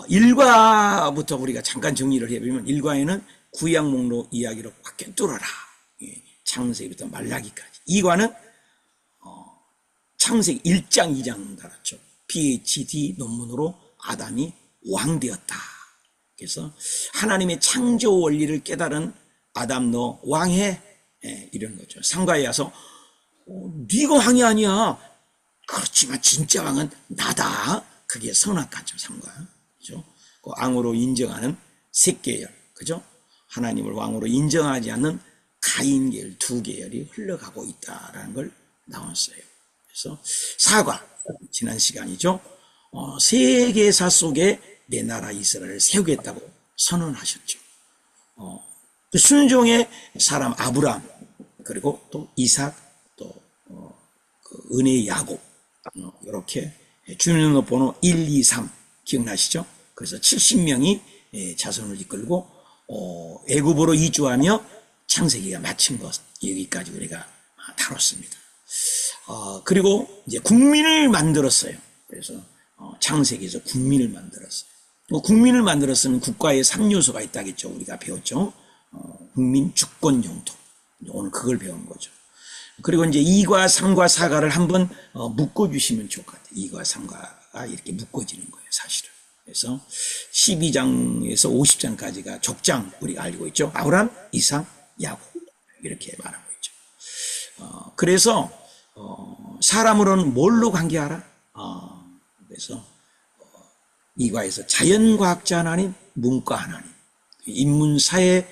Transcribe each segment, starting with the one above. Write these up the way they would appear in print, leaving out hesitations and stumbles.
일과부터 우리가 잠깐 정리를 해보면, 일과에는 구약 목록 이야기로 꽉 꿰뚫어라. 창세기부터 말라기까지. 이과는 창세기 1장 2장 달았죠. PhD 논문으로 아담이 왕되었다. 그래서 하나님의 창조 원리를 깨달은 아담, 너 왕해, 이런 거죠. 상가에 와서 네가 왕이 아니야. 그렇지만 진짜 왕은 나다. 그게 선악과죠. 상가. 그죠? 그 왕으로 인정하는 셋계열, 그죠? 하나님을 왕으로 인정하지 않는 가인계열 두 계열이 흘러가고 있다라는 걸 나왔어요. 그래서 사과, 지난 시간이죠. 세계사 속에 내 나라 이스라엘을 세우겠다고 선언하셨죠. 그 순종의 사람 아브람, 그리고 또 이삭, 또 그 은혜의 야곱, 이렇게 주민등록 번호 1, 2, 3 기억나시죠? 그래서 70명이 자손을 이끌고 애굽으로 이주하며 창세기가 마친 것, 여기까지 우리가 다뤘습니다. 그리고 이제 국민을 만들었어요. 그래서 창세기에서 국민을 만들었어요. 국민을 만들었으면 국가에 3요소가 있다겠죠. 우리가 배웠죠. 국민, 주권, 영토. 오늘 그걸 배운 거죠. 그리고 이제 2과 3과 4과를 한번 묶어주시면 좋을 것 같아요. 2과 3과가 이렇게 묶어지는 거예요, 사실은. 그래서 12장에서 50장까지가 족장, 우리가 알고 있죠. 아브람, 이삭, 야곱, 이렇게 말하고 있죠. 그래서 사람으로는 뭘로 관계하라? 그래서 2과에서 자연과학자 하나님, 문과 하나님, 인문사회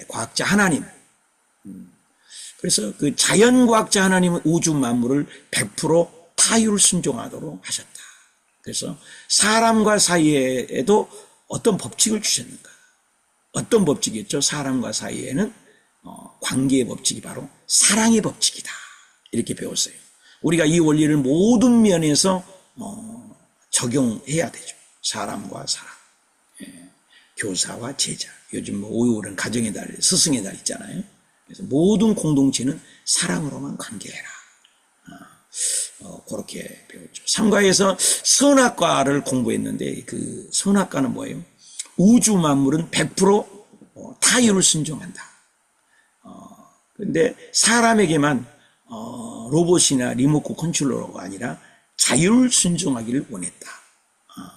과학자 하나님. 그래서 그 자연과학자 하나님은 우주 만물을 100% 타율 순종하도록 하셨다. 그래서 사람과 사이에도 어떤 법칙을 주셨는가? 어떤 법칙이었죠? 사람과 사이에는 관계의 법칙이 바로 사랑의 법칙이다. 이렇게 배웠어요. 우리가 이 원리를 모든 면에서 적용해야 되죠. 사람과 사람, 교사와 제자. 요즘 5.25는 가정의 달, 스승의 달 있잖아요. 그래서 모든 공동체는 사랑으로만 관계해라. 그렇게 배웠죠. 3과에서 선악과를 공부했는데, 그 선악과는 뭐예요? 우주 만물은 100% 타율을 순종한다. 그런데 사람에게만 로봇이나 리모컨 컨트롤러가 아니라 자율 순종하기를 원했다.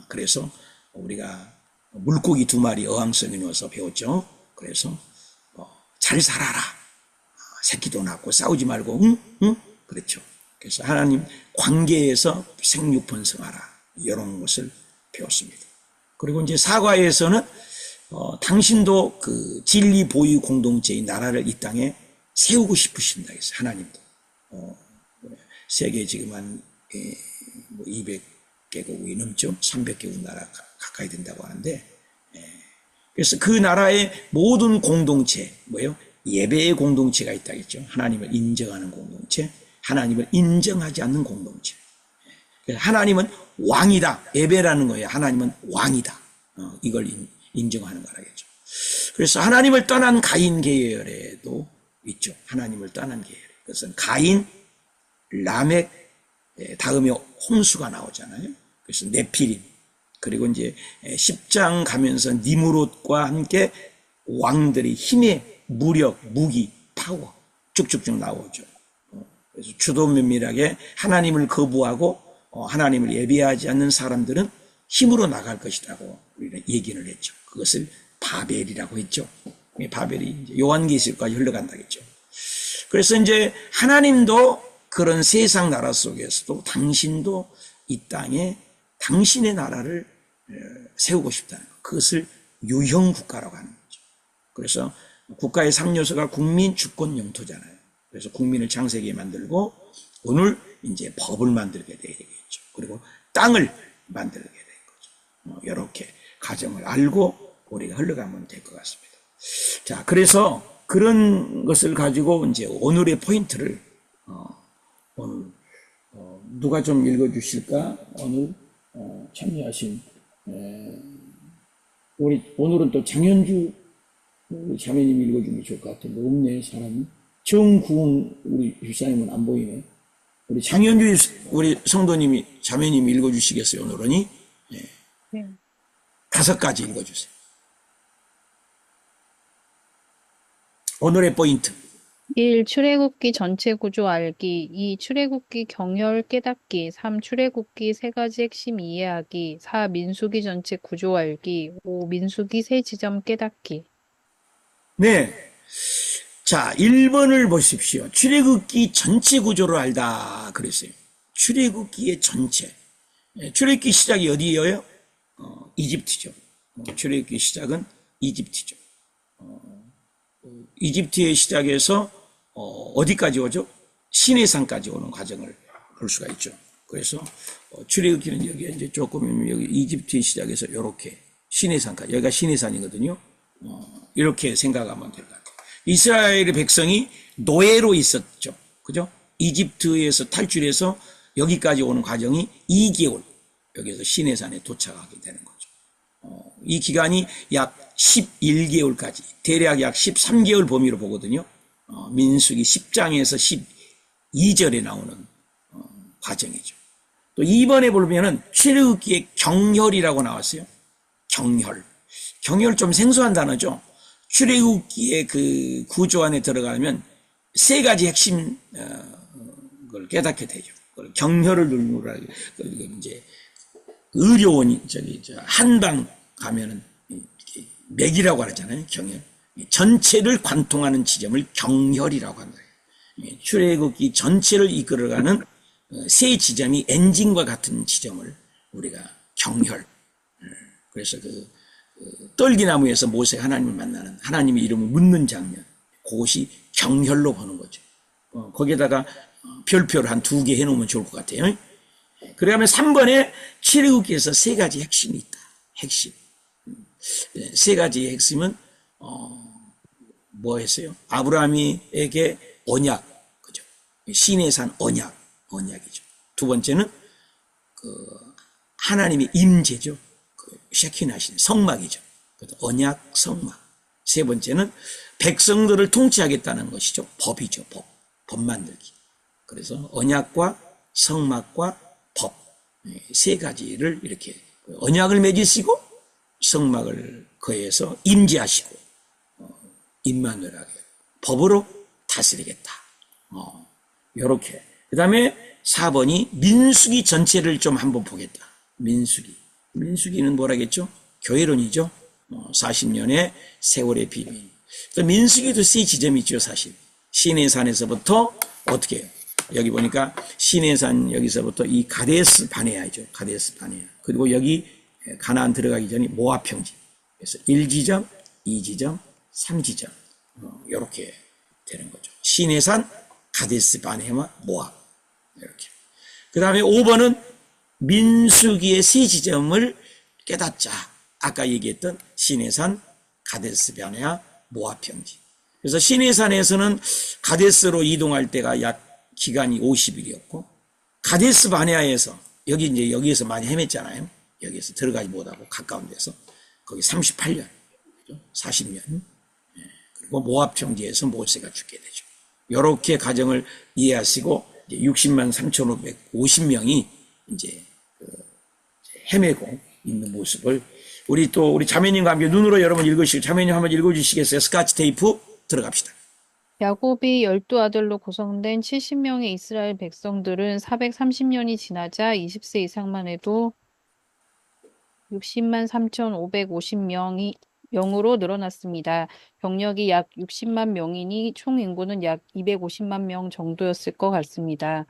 그래서 우리가 물고기 2마리 어항성에 넣어서 배웠죠. 그래서 잘 살아라. 새끼도 낳고 싸우지 말고 응? 그렇죠. 그래서 하나님 관계에서 생육 번성하라. 이런 것을 배웠습니다. 그리고 이제 4과에서는 당신도 그 진리 보유 공동체의 나라를 이 땅에 세우고 싶으신다 해서 하나님도 세계 지금 한 200개국이 넘죠. 300개국 나라 가까이 된다고 하는데, 그래서 그 나라의 모든 공동체, 뭐예요? 예배의 공동체가 있다겠죠. 하나님을 인정하는 공동체, 하나님을 인정하지 않는 공동체. 그래서 하나님은 왕이다. 예배라는 거예요. 하나님은 왕이다. 이걸 인정하는 거라겠죠. 그래서 하나님을 떠난 가인 계열에도 있죠. 하나님을 떠난 계열. 그것은 가인, 라멕, 다음에 홍수가 나오잖아요. 그래서 네피림. 그리고 이제 10장 가면서 니무롯과 함께 왕들의 힘의 무력, 무기, 파워 쭉쭉쭉 나오죠. 그래서 주도 면밀하게 하나님을 거부하고 하나님을 예배하지 않는 사람들은 힘으로 나갈 것이라고 우리는 얘기를 했죠. 그것을 바벨이라고 했죠. 바벨이 이제 요한계시록까지 흘러간다겠죠. 그래서 이제 하나님도 그런 세상 나라 속에서도 당신도 이 땅에 당신의 나라를 세우고 싶다는 것. 그것을 유형국가라고 하는 거죠. 그래서 국가의 3요소가 국민, 주권, 영토잖아요. 그래서 국민을 창세기에 만들고 오늘 이제 법을 만들게 되겠죠. 그리고 땅을 만들게 된 거죠. 이렇게 과정을 알고 우리가 흘러가면 될 것 같습니다. 자, 그래서 그런 것을 가지고 이제 오늘의 포인트를 오늘 누가 좀 읽어주실까? 오늘 참여하신 우리 오늘은 또 장현주 우리 자매님이 읽어주면 좋을 것 같은데 없네 사람이. 정구은 우리 집사님은 안 보이네. 우리 장현주 우리 성도님이 자매님이 읽어주시겠어요 오늘은이? 네. 네. 5가지 읽어주세요. 오늘의 포인트. 1. 출애굽기 전체 구조 알기. 2. 출애굽기 경혈 깨닫기. 3. 출애굽기 3가지 핵심 이해하기. 4. 민수기 전체 구조 알기. 5. 민수기 세 지점 깨닫기. 네. 자, 1번을 보십시오. 출애굽기 전체 구조를 알다 그랬어요. 출애굽기의 전체. 출애굽기 시작이 어디예요? 이집트죠. 출애굽기 시작은 이집트죠. 이집트의 시작에서 어디까지 오죠? 시내산까지 오는 과정을 볼 수가 있죠. 그래서 출애굽기는 여기 이제 조금 여기 이집트의 시작에서 이렇게 시내산까지, 여기가 시내산이거든요. 이렇게 생각하면 될 것 같아요. 이스라엘의 백성이 노예로 있었죠. 그죠? 이집트에서 탈출해서 여기까지 오는 과정이 2개월, 여기서 시내산에 도착하게 되는 거죠. 이 기간이 약 11개월까지, 대략 약 13개월 범위로 보거든요. 민수기 10장에서 12절에 나오는 과정이죠. 또 2번에 보면은 출애굽기의 경혈이라고 나왔어요. 경혈. 경혈 좀 생소한 단어죠. 출애굽기의 그 구조 안에 들어가면 3가지 핵심 걸 깨닫게 되죠. 경혈을 누르라. 이제 의료원 한방 가면은 맥이라고 하잖아요. 경혈. 전체를 관통하는 지점을 경혈이라고 한다. 출애굽기 전체를 이끌어가는 세 지점이 엔진과 같은 지점을 우리가 경혈. 그래서 그 떨기나무에서 모세가 하나님을 만나는, 하나님의 이름을 묻는 장면, 그것이 경혈로 보는 거죠. 거기에다가 별표를 한 2개 해놓으면 좋을 것 같아요. 그러면 3번에 출애굽기에서 3가지 핵심이 있다. 핵심. 3가지의 핵심은 뭐 했어요? 아브라함에게 언약, 그죠? 시내산 언약이죠. 2번째는 하나님의 임재죠. 셰키나신 성막이죠. 언약, 성막. 3번째는 백성들을 통치하겠다는 것이죠. 법이죠. 법 만들기. 그래서 언약과 성막과 법, 3가지를 이렇게 언약을 맺으시고 성막을 거해서 임재하시고 임마누엘하게 법으로 다스리겠다. 이렇게. 그 다음에 4번이 민수기 전체를 좀 한번 보겠다. 민수기는 뭐라겠죠? 교회론이죠. 40년의 세월의 비밀. 민수기도 3지점이 있죠, 사실. 시내산에서부터 어떻게 해요? 여기 보니까 시내산 여기서부터 이 가데스 바네아이죠. 가데스 바네아. 그리고 여기 가나안 들어가기 전에 모압 평지. 그래서 1지점, 2지점, 3지점. 이렇게 되는 거죠. 시내산, 가데스 바네아와 모압. 이렇게. 그 다음에 5번은 민수기의 3지점을 깨닫자. 아까 얘기했던 시내산, 가데스 바네아, 모압 평지. 그래서 시내산에서는 가데스로 이동할 때가 약 기간이 50일이었고, 가데스 바네아에서 여기에서 많이 헤맸잖아요. 여기에서 들어가지 못하고 가까운 데서 거기 38년, 40년. 그리고 모압 평지에서 모세가 죽게 되죠. 이렇게 과정을 이해하시고 60만 3,550명이 이제 헤매고 있는 모습을 우리 자매님과 함께 눈으로 여러분 읽으시고, 자매님 한번 읽어주시겠어요? 스카치 테이프 들어갑시다. 야곱이 12아들로 구성된 70명의 이스라엘 백성들은 430년이 지나자 20세 이상만 해도 60만 3,550명으로 늘어났습니다. 병력이 약 60만 명이니 총 인구는 약 250만 명 정도였을 것 같습니다.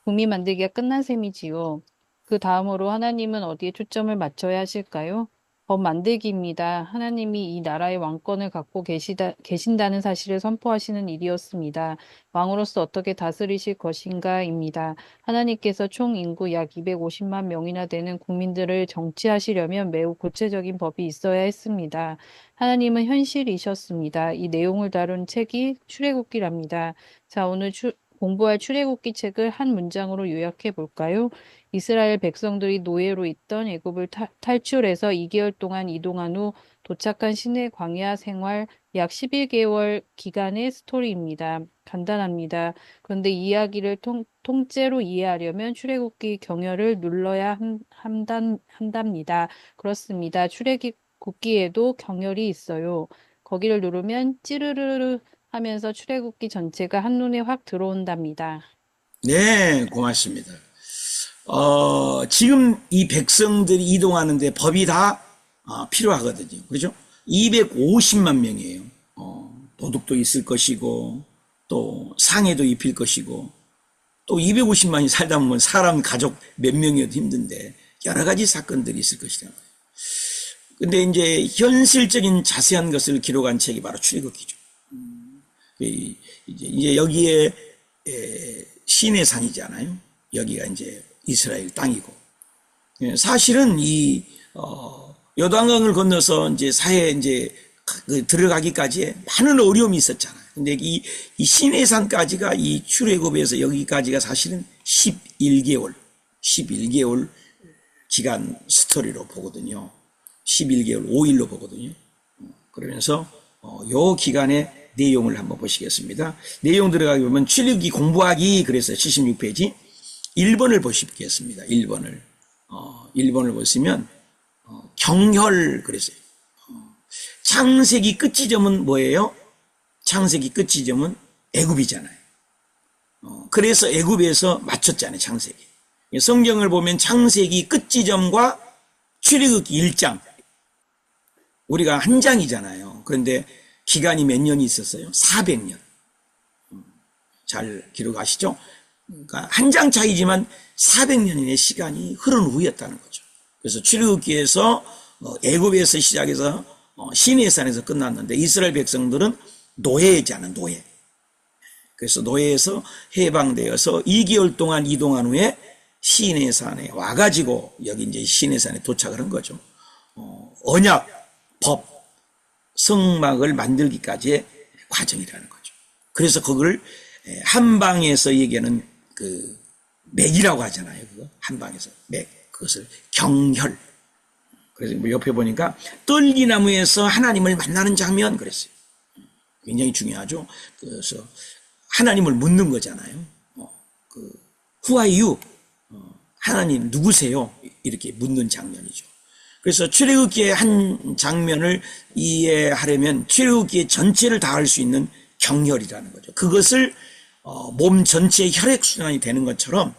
국민 만들기가 끝난 셈이지요. 그 다음으로 하나님은 어디에 초점을 맞춰야 하실까요? 법 만들기입니다. 하나님이 이 나라의 왕권을 갖고 계신다는 사실을 선포하시는 일이었습니다. 왕으로서 어떻게 다스리실 것인가입니다. 하나님께서 총 인구 약 250만 명이나 되는 국민들을 정치하시려면 매우 구체적인 법이 있어야 했습니다. 하나님은 현실이셨습니다. 이 내용을 다룬 책이 출애굽기랍니다. 자, 오늘 공부할 출애굽기 책을 한 문장으로 요약해 볼까요? 이스라엘 백성들이 노예로 있던 애굽을 탈출해서 2개월 동안 이동한 후 도착한 시내 광야 생활 약 11개월 기간의 스토리입니다. 간단합니다. 그런데 이야기를 통째로 이해하려면 출애굽기 경혈을 눌러야 한답니다. 그렇습니다. 출애굽기에도 경혈이 있어요. 거기를 누르면 찌르르르 하면서 출애굽기 전체가 한눈에 확 들어온답니다. 네, 고맙습니다. 지금 이 백성들이 이동하는데 법이 다 필요하거든요. 그렇죠? 250만 명이에요. 도둑도 있을 것이고, 또 상해도 입힐 것이고, 또 250만이 살다 보면 사람, 가족 몇 명이어도 힘든데, 여러 가지 사건들이 있을 것이다. 근데 이제 현실적인 자세한 것을 기록한 책이 바로 출애굽기죠. 이제 여기에 시내 산이잖아요. 여기가 이제 이스라엘 땅이고. 사실은 이 요단강을 건너서 이제 사해 이제 들어가기까지에 많은 어려움이 있었잖아요. 근데 이 시내산까지가 이 출애굽에서 여기까지가 사실은 11개월 기간 스토리로 보거든요. 11개월 5일로 보거든요. 그러면서 요 기간의 내용을 한번 보시겠습니다. 내용 들어가기 보면 출애굽기 공부하기 그래서 76페이지 1번을 보시겠습니다. 1번을 1번을 보시면 경혈 그랬어요. 창세기 끝지점은 뭐예요? 창세기 끝지점은 애굽이잖아요. 그래서 애굽에서 맞췄잖아요. 창세기. 성경을 보면 창세기 끝지점과 출애굽기 1장 우리가 한 장이잖아요. 그런데 기간이 몇 년이 있었어요? 400년. 잘 기록하시죠? 그러니까 한 장 차이지만 400년의 시간이 흐른 후였다는 거죠. 그래서 출애굽기에서 애굽에서 시작해서 시내산에서 끝났는데 이스라엘 백성들은 노예잖아요. 노예. 그래서 노예에서 해방되어서 2개월 동안 이동한 후에 시내산에 와가지고 여기 이제 시내산에 도착을 한 거죠. 언약, 법, 성막을 만들기까지의 과정이라는 거죠. 그래서 그걸 한방에서 얘기하는 그 맥이라고 하잖아요. 그거 한방에서 맥 그것을 경혈. 그래서 뭐 옆에 보니까 떨기나무에서 하나님을 만나는 장면 그랬어요. 굉장히 중요하죠. 그래서 하나님을 묻는 거잖아요. Who are you? 하나님 누구세요? 이렇게 묻는 장면이죠. 그래서 출애굽기의 한 장면을 이해하려면 출애굽기의 전체를 다 할 수 있는 경혈이라는 거죠. 그것을 몸 전체의 혈액순환이 되는 것처럼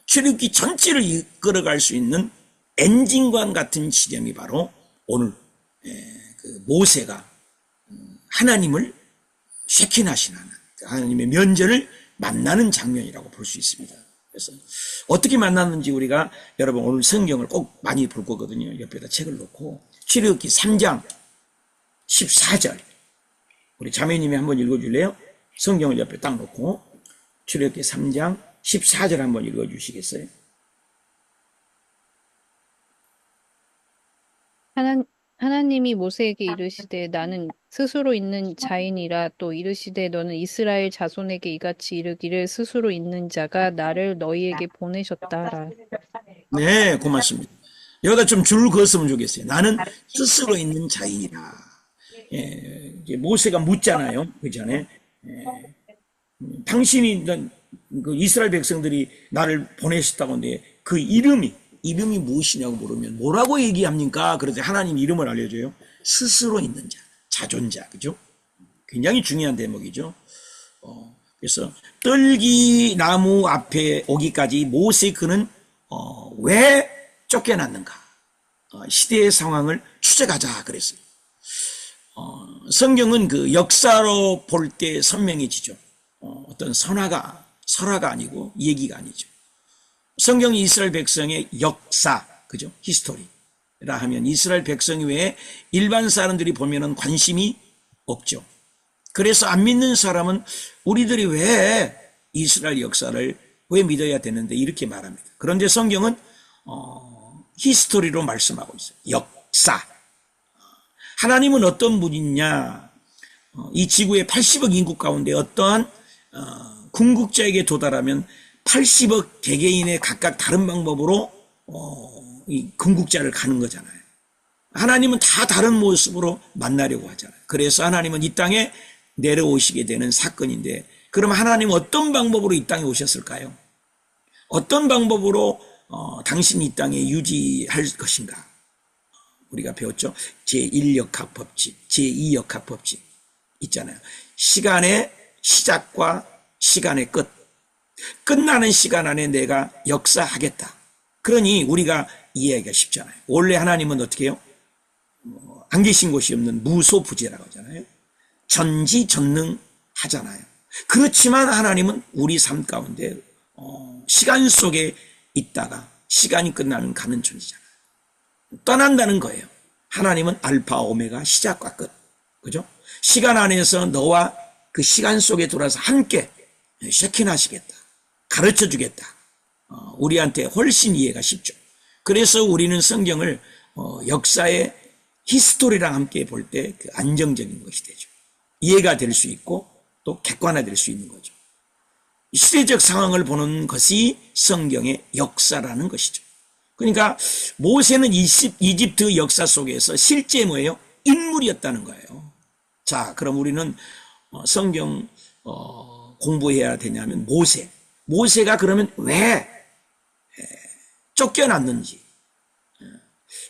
출애굽기 전체를 이끌어갈 수 있는 엔진관 같은 지점이 바로 오늘 그 모세가 하나님을 쉐킨하시는 하나님의 면전을 만나는 장면이라고 볼 수 있습니다. 그래서 어떻게 만났는지 우리가 여러분 오늘 성경을 꼭 많이 볼 거거든요. 옆에다 책을 놓고 출애굽기 3장 14절 우리 자매님이 한번 읽어줄래요? 성경을 옆에 딱 놓고 출애굽기 3장 14절 한번 읽어주시겠어요? 하나님이 모세에게 이르시되 나는 스스로 있는 자이니라 또 이르시되 너는 이스라엘 자손에게 이같이 이르기를 스스로 있는 자가 나를 너희에게 보내셨다 하라. 네, 고맙습니다. 여기다 좀 줄 그었으면 좋겠어요. 나는 스스로 있는 자이니라. 이제 모세가 묻잖아요. 그 전에 당신이 그 이스라엘 백성들이 나를 보내셨다고 하는데 그 이름이 무엇이냐고 물으면 뭐라고 얘기합니까? 그래서 하나님 이름을 알려줘요. 스스로 있는 자, 자존자, 그죠? 굉장히 중요한 대목이죠. 그래서 떨기 나무 앞에 오기까지 모세 그는 왜 쫓겨났는가? 시대의 상황을 추적하자 그랬어요. 성경은 그 역사로 볼 때 선명해지죠. 어떤 설화가 아니고 얘기가 아니죠. 성경이 이스라엘 백성의 역사, 그죠? 히스토리라 하면 이스라엘 백성 외에 일반 사람들이 보면은 관심이 없죠. 그래서 안 믿는 사람은 우리들이 왜 이스라엘 역사를 왜 믿어야 되는데 이렇게 말합니다. 그런데 성경은 히스토리로 말씀하고 있어요. 역사. 하나님은 어떤 분이냐? 이 지구의 80억 인구 가운데 어떠한 궁극자에게 도달하면 80억 개개인의 각각 다른 방법으로 이 궁극자를 가는 거잖아요. 하나님은 다 다른 모습으로 만나려고 하잖아요. 그래서 하나님은 이 땅에 내려오시게 되는 사건인데, 그럼 하나님은 어떤 방법으로 이 땅에 오셨을까요? 어떤 방법으로 당신이 이 땅에 유지할 것인가? 우리가 배웠죠? 제1역학 법칙, 제2역학 법칙 있잖아요. 시간의 시작과 시간의 끝, 끝나는 시간 안에 내가 역사하겠다. 그러니 우리가 이해하기가 쉽잖아요. 원래 하나님은 어떻게 해요? 안 계신 곳이 없는 무소부재라고 하잖아요. 전지전능하잖아요. 그렇지만 하나님은 우리 삶 가운데 시간 속에 있다가 시간이 끝나면 가는 존재잖아요. 떠난다는 거예요. 하나님은 알파 오메가 시작과 끝, 그죠? 시간 안에서 너와 그 시간 속에 돌아서 함께 쉐킨하시겠다, 가르쳐 주겠다. 우리한테 훨씬 이해가 쉽죠. 그래서 우리는 성경을 역사의 히스토리랑 함께 볼 때 그 안정적인 것이 되죠. 이해가 될 수 있고 또 객관화될 수 있는 거죠. 시대적 상황을 보는 것이 성경의 역사라는 것이죠. 그러니까 모세는 이집트 역사 속에서 실제 뭐예요? 인물이었다는 거예요. 자, 그럼 우리는 성경 공부해야 되냐면 모세가 그러면 왜 쫓겨났는지.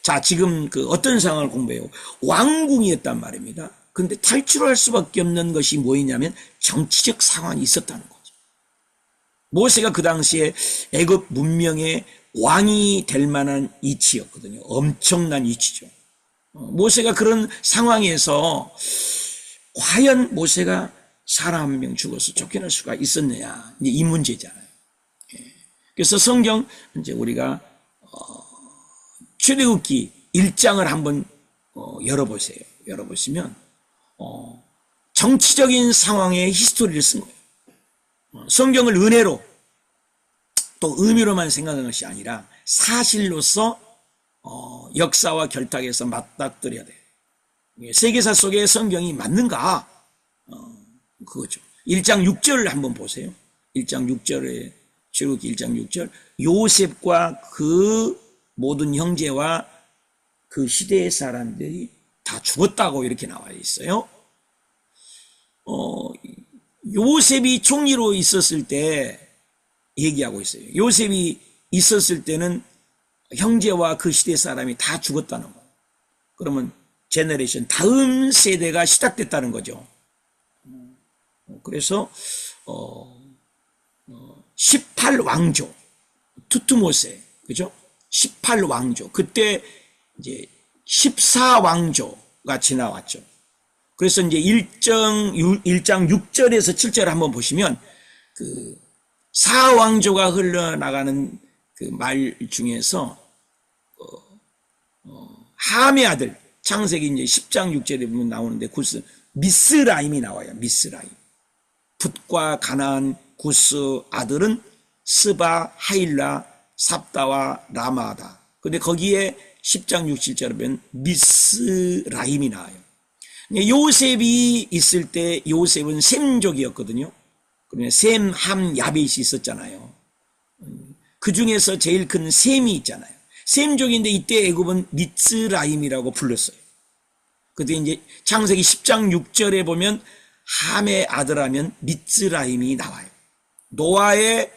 자, 지금 그 어떤 상황을 공부해요? 왕궁이었단 말입니다. 근데 탈출할 수밖에 없는 것이 뭐였냐면 정치적 상황이 있었다는 거죠. 모세가 그 당시에 애굽 문명의 왕이 될 만한 위치였거든요. 엄청난 위치죠. 모세가 그런 상황에서 과연 모세가 사람 한 명 죽어서 쫓겨날 수가 있었느냐, 이제 이 문제잖아요. 그래서 성경 이제 우리가 출애굽기 1장을 한번 열어보세요. 열어보시면 정치적인 상황의 히스토리를 쓴 거예요. 성경을 은혜로 또 의미로만 생각하는 것이 아니라 사실로서 역사와 결탁해서 맞닥뜨려야 돼요. 세계사 속에 성경이 맞는가? 그거죠. 1장 6절 한번 보세요. 1장 6절에 출애굽기 1장 6절 요셉과 그 모든 형제와 그 시대의 사람들이 다 죽었다고 이렇게 나와 있어요. 요셉이 총리로 있었을 때 얘기하고 있어요. 요셉이 있었을 때는 형제와 그 시대 사람이 다 죽었다는 거예요. 그러면 제너레이션 다음 세대가 시작됐다는 거죠. 그래서 18왕조 투투모세, 그죠? 18왕조, 그때 이제 14왕조가 지나왔죠. 그래서 이제 1장 6절에서 7절 한번 보시면 그 4왕조가 흘러나가는 그 말 중에서 함의 아들, 창세기 이제 10장 6절에 보면 나오는데 구스 미스라임이 나와요. 미스라임. 붓과 가나안, 구스 아들은 스바, 하일라, 삽다와 라마다. 근데 거기에 10장 6, 7절에 보면 미스라임이 나와요. 요셉이 있을 때 요셉은 셈족이었거든요. 그러면 셈, 함, 야벳이 있었잖아요. 그 중에서 제일 큰 셈이 있잖아요. 셈족인데 이때 애굽은 미스라임이라고 불렀어요. 그때 이제 창세기 10장 6절에 보면 함의 아들하면 미스라임이 나와요. 노아의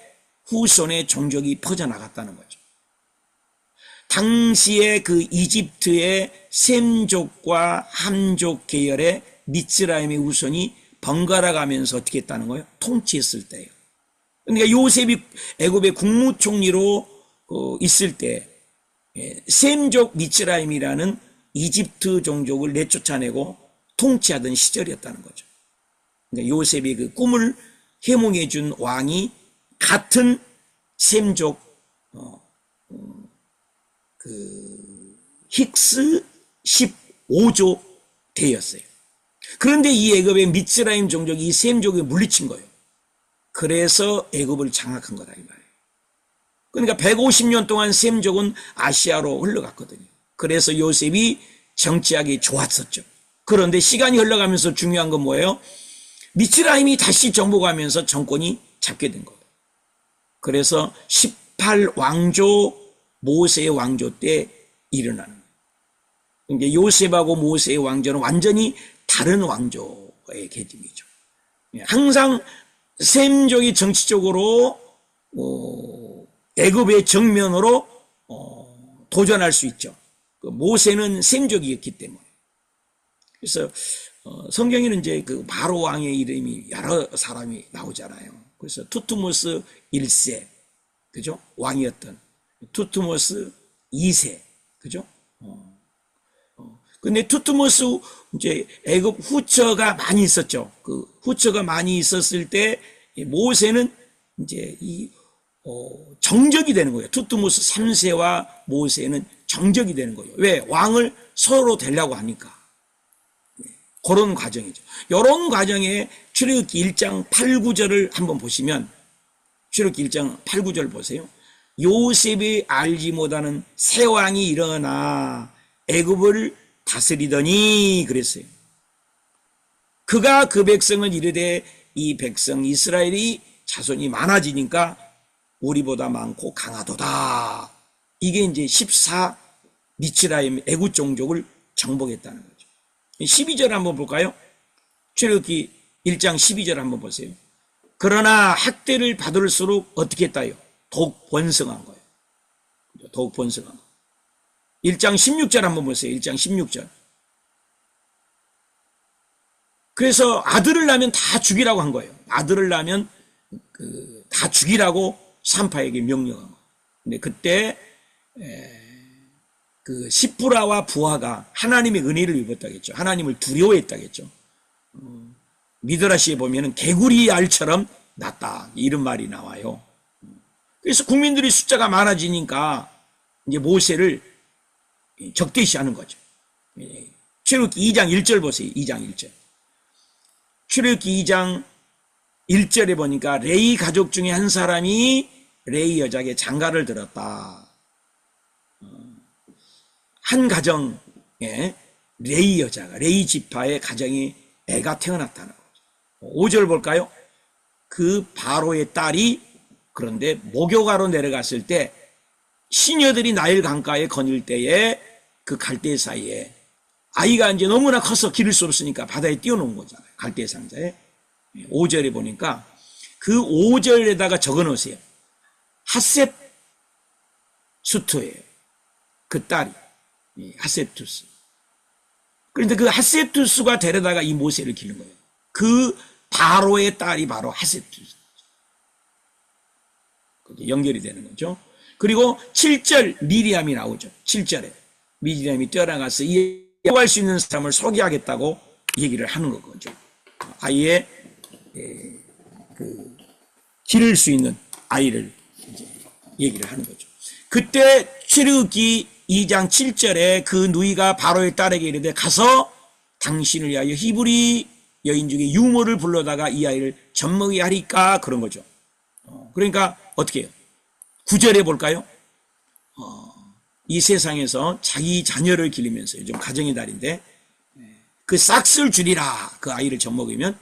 후손의 종족이 퍼져나갔다는 거죠. 당시에 그 이집트의 셈족과 함족 계열의 미스라임의 후손이 번갈아 가면서 어떻게 했다는 거예요? 통치했을 때예요. 그러니까 요셉이 애굽의 국무총리로 있을 때 셈족 미스라임이라는 이집트 종족을 내쫓아내고 통치하던 시절이었다는 거죠. 그러니까 요셉이 그 꿈을 해몽해 준 왕이 같은 셈족 그 힉스 15조 대였어요. 그런데 이 애굽의 미스라임 종족이 이 셈족에 물리친 거예요. 그래서 애굽을 장악한 거다 이 말이에요. 그러니까 150년 동안 셈족은 아시아로 흘러갔거든요. 그래서 요셉이 정치하기 좋았었죠. 그런데 시간이 흘러가면서 중요한 건 뭐예요? 미스라임이 다시 정복하면서 정권이 잡게 된 거예요. 그래서 18왕조 모세의 왕조 때 일어나는 거예요. 이게 요셉하고 모세의 왕조는 완전히 다른 왕조의 계집이죠. 항상 셈족이 정치적으로 애굽의 정면으로 도전할 수 있죠. 모세는 셈족이었기 때문에. 그래서 성경에는 이제 그 바로 왕의 이름이 여러 사람이 나오잖아요. 그래서 투트모스 1세, 그죠? 왕이었던 투트모스 2세, 그죠? 근데 투트모스 이제 애굽 후처가 많이 있었죠. 그 후처가 많이 있었을 때 모세는 이제 정적이 되는 거예요. 투트모스 3세와 모세는 정적이 되는 거예요. 왜? 왕을 서로 되려고 하니까. 그런 과정이죠. 이런 과정에 출애굽기 1장 8, 9절을 한번 보시면 출애굽기 1장 8, 9절 보세요. 요셉이 알지 못하는 새 왕이 일어나 애굽을 다스리더니 그랬어요. 그가 그 백성을 이르되 이 백성 이스라엘이 자손이 많아지니까 우리보다 많고 강하도다. 이게 이제 14 미츠라임 애굽 종족을 정복했다는 거죠. 12절 한번 볼까요? 출애굽기 1장 12절 한번 보세요. 그러나 학대를 받을수록 어떻게 했다요? 더욱 번성한 거예요. 더욱 번성한 거. 1장 16절 한번 보세요. 1장 16절. 그래서 아들을 낳으면 다 죽이라고 한 거예요. 아들을 낳으면 다 죽이라고 산파에게 명령한 거예요. 근데 그때 그 시프라와 부하가 하나님의 은혜를 입었다겠죠. 하나님을 두려워했다겠죠. 미드라시에 보면은 개구리 알처럼 났다 이런 말이 나와요. 그래서 국민들의 숫자가 많아지니까 이제 모세를 적대시하는 거죠. 출애굽기 2장 1절 보세요. 2장 1절. 출애굽기 2장 1절에 보니까 레위 가족 중에 한 사람이 레위 여자에게 장가를 들었다. 한 가정에 레위 여자가 레위 지파의 가정에 애가 태어났다는 거죠. 5절 볼까요? 그 바로의 딸이 그런데 목욕하러 내려갔을 때 시녀들이 나일 강가에 거닐 때에 그 갈대 사이에 아이가 이제 너무나 커서 기를 수 없으니까 바다에 띄워놓은 거잖아요. 갈대 상자에. 5절에 보니까 그 5절에다가 적어 놓으세요. 하셉수트예요. 그 딸이. 하셉투스. 그런데 그 하셉투스가 데려다가 이 모세를 기른 거예요. 그 바로의 딸이 바로 하셉투스. 그게 연결이 되는 거죠. 그리고 7절 미리암이 나오죠. 7절에 미리암이 뛰어나가서 이해할 수 있는 사람을 소개하겠다고 얘기를 하는 거죠. 아이의 기를 수 있는 아이를 이제 얘기를 하는 거죠. 그때 출애굽기 2장 7절에 그 누이가 바로의 딸에게 이르되 가서 당신을 위하여 히브리 여인 중에 유모를 불러다가 이 아이를 젖먹이 하리까 그런 거죠. 그러니까 어떻게 해요? 9절에 볼까요? 이 세상에서 자기 자녀를 기르면서 요즘 가정의 달인데 그 싹쓸 줄이라 그 아이를 젖먹이면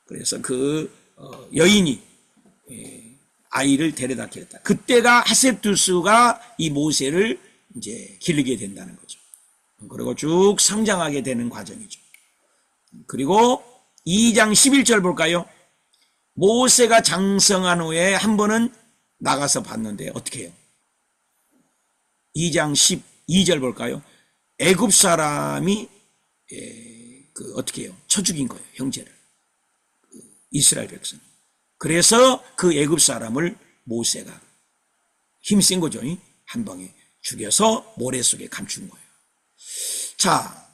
그래서 그 여인이 아이를 데려다 기르다. 그때가 하셉투스가 이 모세를 이제 기르게 된다는 거죠. 그리고 쭉 성장하게 되는 과정이죠. 그리고 2장 11절 볼까요? 모세가 장성한 후에 한 번은 나가서 봤는데 어떻게 해요? 2장 12절 볼까요? 애굽 사람이 어떻게 해요? 쳐 죽인 거예요. 형제를. 이스라엘 백성. 그래서 그 애굽 사람을 모세가 힘센 거죠. 한 방에 죽여서 모래 속에 감춘 거예요. 자,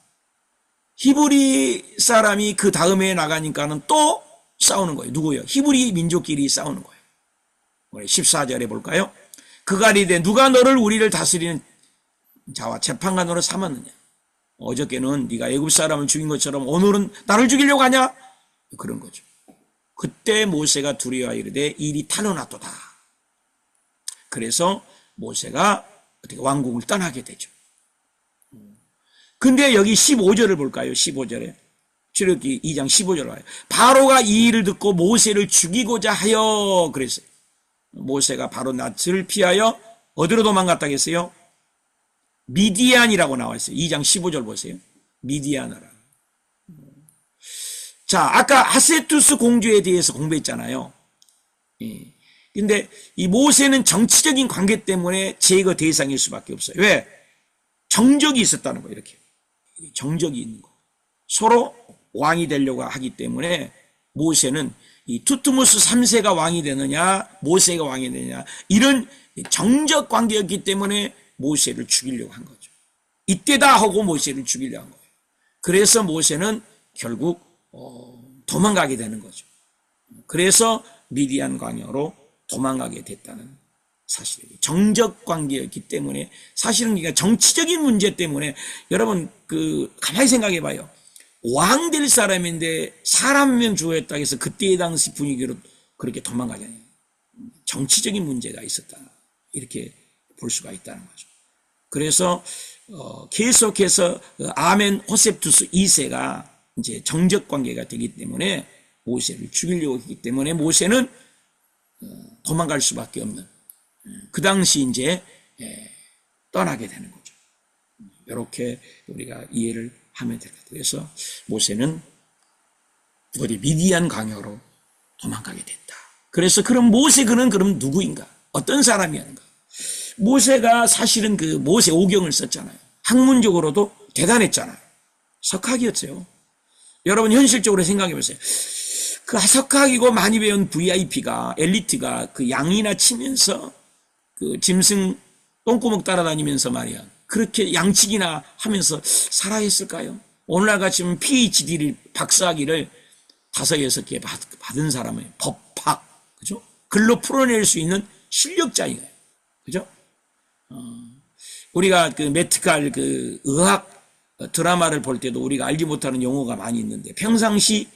히브리 사람이 그 다음에 나가니까는 또 싸우는 거예요. 누구요? 히브리 민족끼리 싸우는 거예요. 14절에 볼까요? 그가 이르되 누가 너를 우리를 다스리는 자와 재판관으로 삼았느냐? 어저께는 네가 애굽 사람을 죽인 것처럼 오늘은 나를 죽이려고 하냐? 그런 거죠. 그때 모세가 두려워 이르되 일이 탄원하도다. 그래서 모세가 어떻게 왕국을 떠나게 되죠. 근데 여기 15절을 볼까요? 15절에 출애굽기 2장 15절 와요. 바로가 이 일을 듣고 모세를 죽이고자 하여 그랬어요. 모세가 바로 낯을 피하여 어디로 도망갔다겠어요? 미디안이라고 나와 있어요. 2장 15절 보세요. 미디안어라. 자, 아까 하세투스 공주에 대해서 공부했잖아요. 예. 근데 이 모세는 정치적인 관계 때문에 제거 대상일 수밖에 없어요. 왜? 정적이 있었다는 거예요. 이렇게 정적이 있는 거. 서로 왕이 되려고 하기 때문에 모세는 이 투트모스 3세가 왕이 되느냐 모세가 왕이 되느냐 이런 정적 관계였기 때문에 모세를 죽이려고 한 거죠. 이때다 하고 모세를 죽이려고 한 거예요. 그래서 모세는 결국 도망가게 되는 거죠. 그래서 미디안 광야로 도망가게 됐다는 사실이에요. 정적 관계였기 때문에 사실은 그러니까 정치적인 문제 때문에 여러분 가만히 생각해 봐요. 왕 될 사람인데 사람 한 명 죽었다 해서 그때 당시 분위기로 그렇게 도망가잖아요. 정치적인 문제가 있었다. 이렇게 볼 수가 있다는 거죠. 그래서 계속해서 아멘 호셉투스 2세가 이제 정적 관계가 되기 때문에 모세를 죽이려고 했기 때문에 모세는 도망갈 수밖에 없는 그 당시 이제 떠나게 되는 거죠. 이렇게 우리가 이해를 하면 될 것 같아요. 그래서 모세는 어디 미디안 광야로 도망가게 됐다. 그래서 그럼 모세 그는 그럼 누구인가? 어떤 사람이었는가? 모세가 사실은 그 모세 오경을 썼잖아요. 학문적으로도 대단했잖아요. 석학이었어요. 여러분 현실적으로 생각해 보세요. 그 석학이고 많이 배운 VIP가 엘리트가 그 양이나 치면서 그 짐승 똥구멍 따라다니면서 말이야. 그렇게 양치기나 하면서 살아있을까요? 오늘날 같이 PhD를 박사학위를 5-6개 받은 사람은 법학, 그죠? 글로 풀어낼 수 있는 실력자예요. 그죠? 우리가 그 메트칼 그 의학 드라마를 볼 때도 우리가 알지 못하는 용어가 많이 있는데 평상시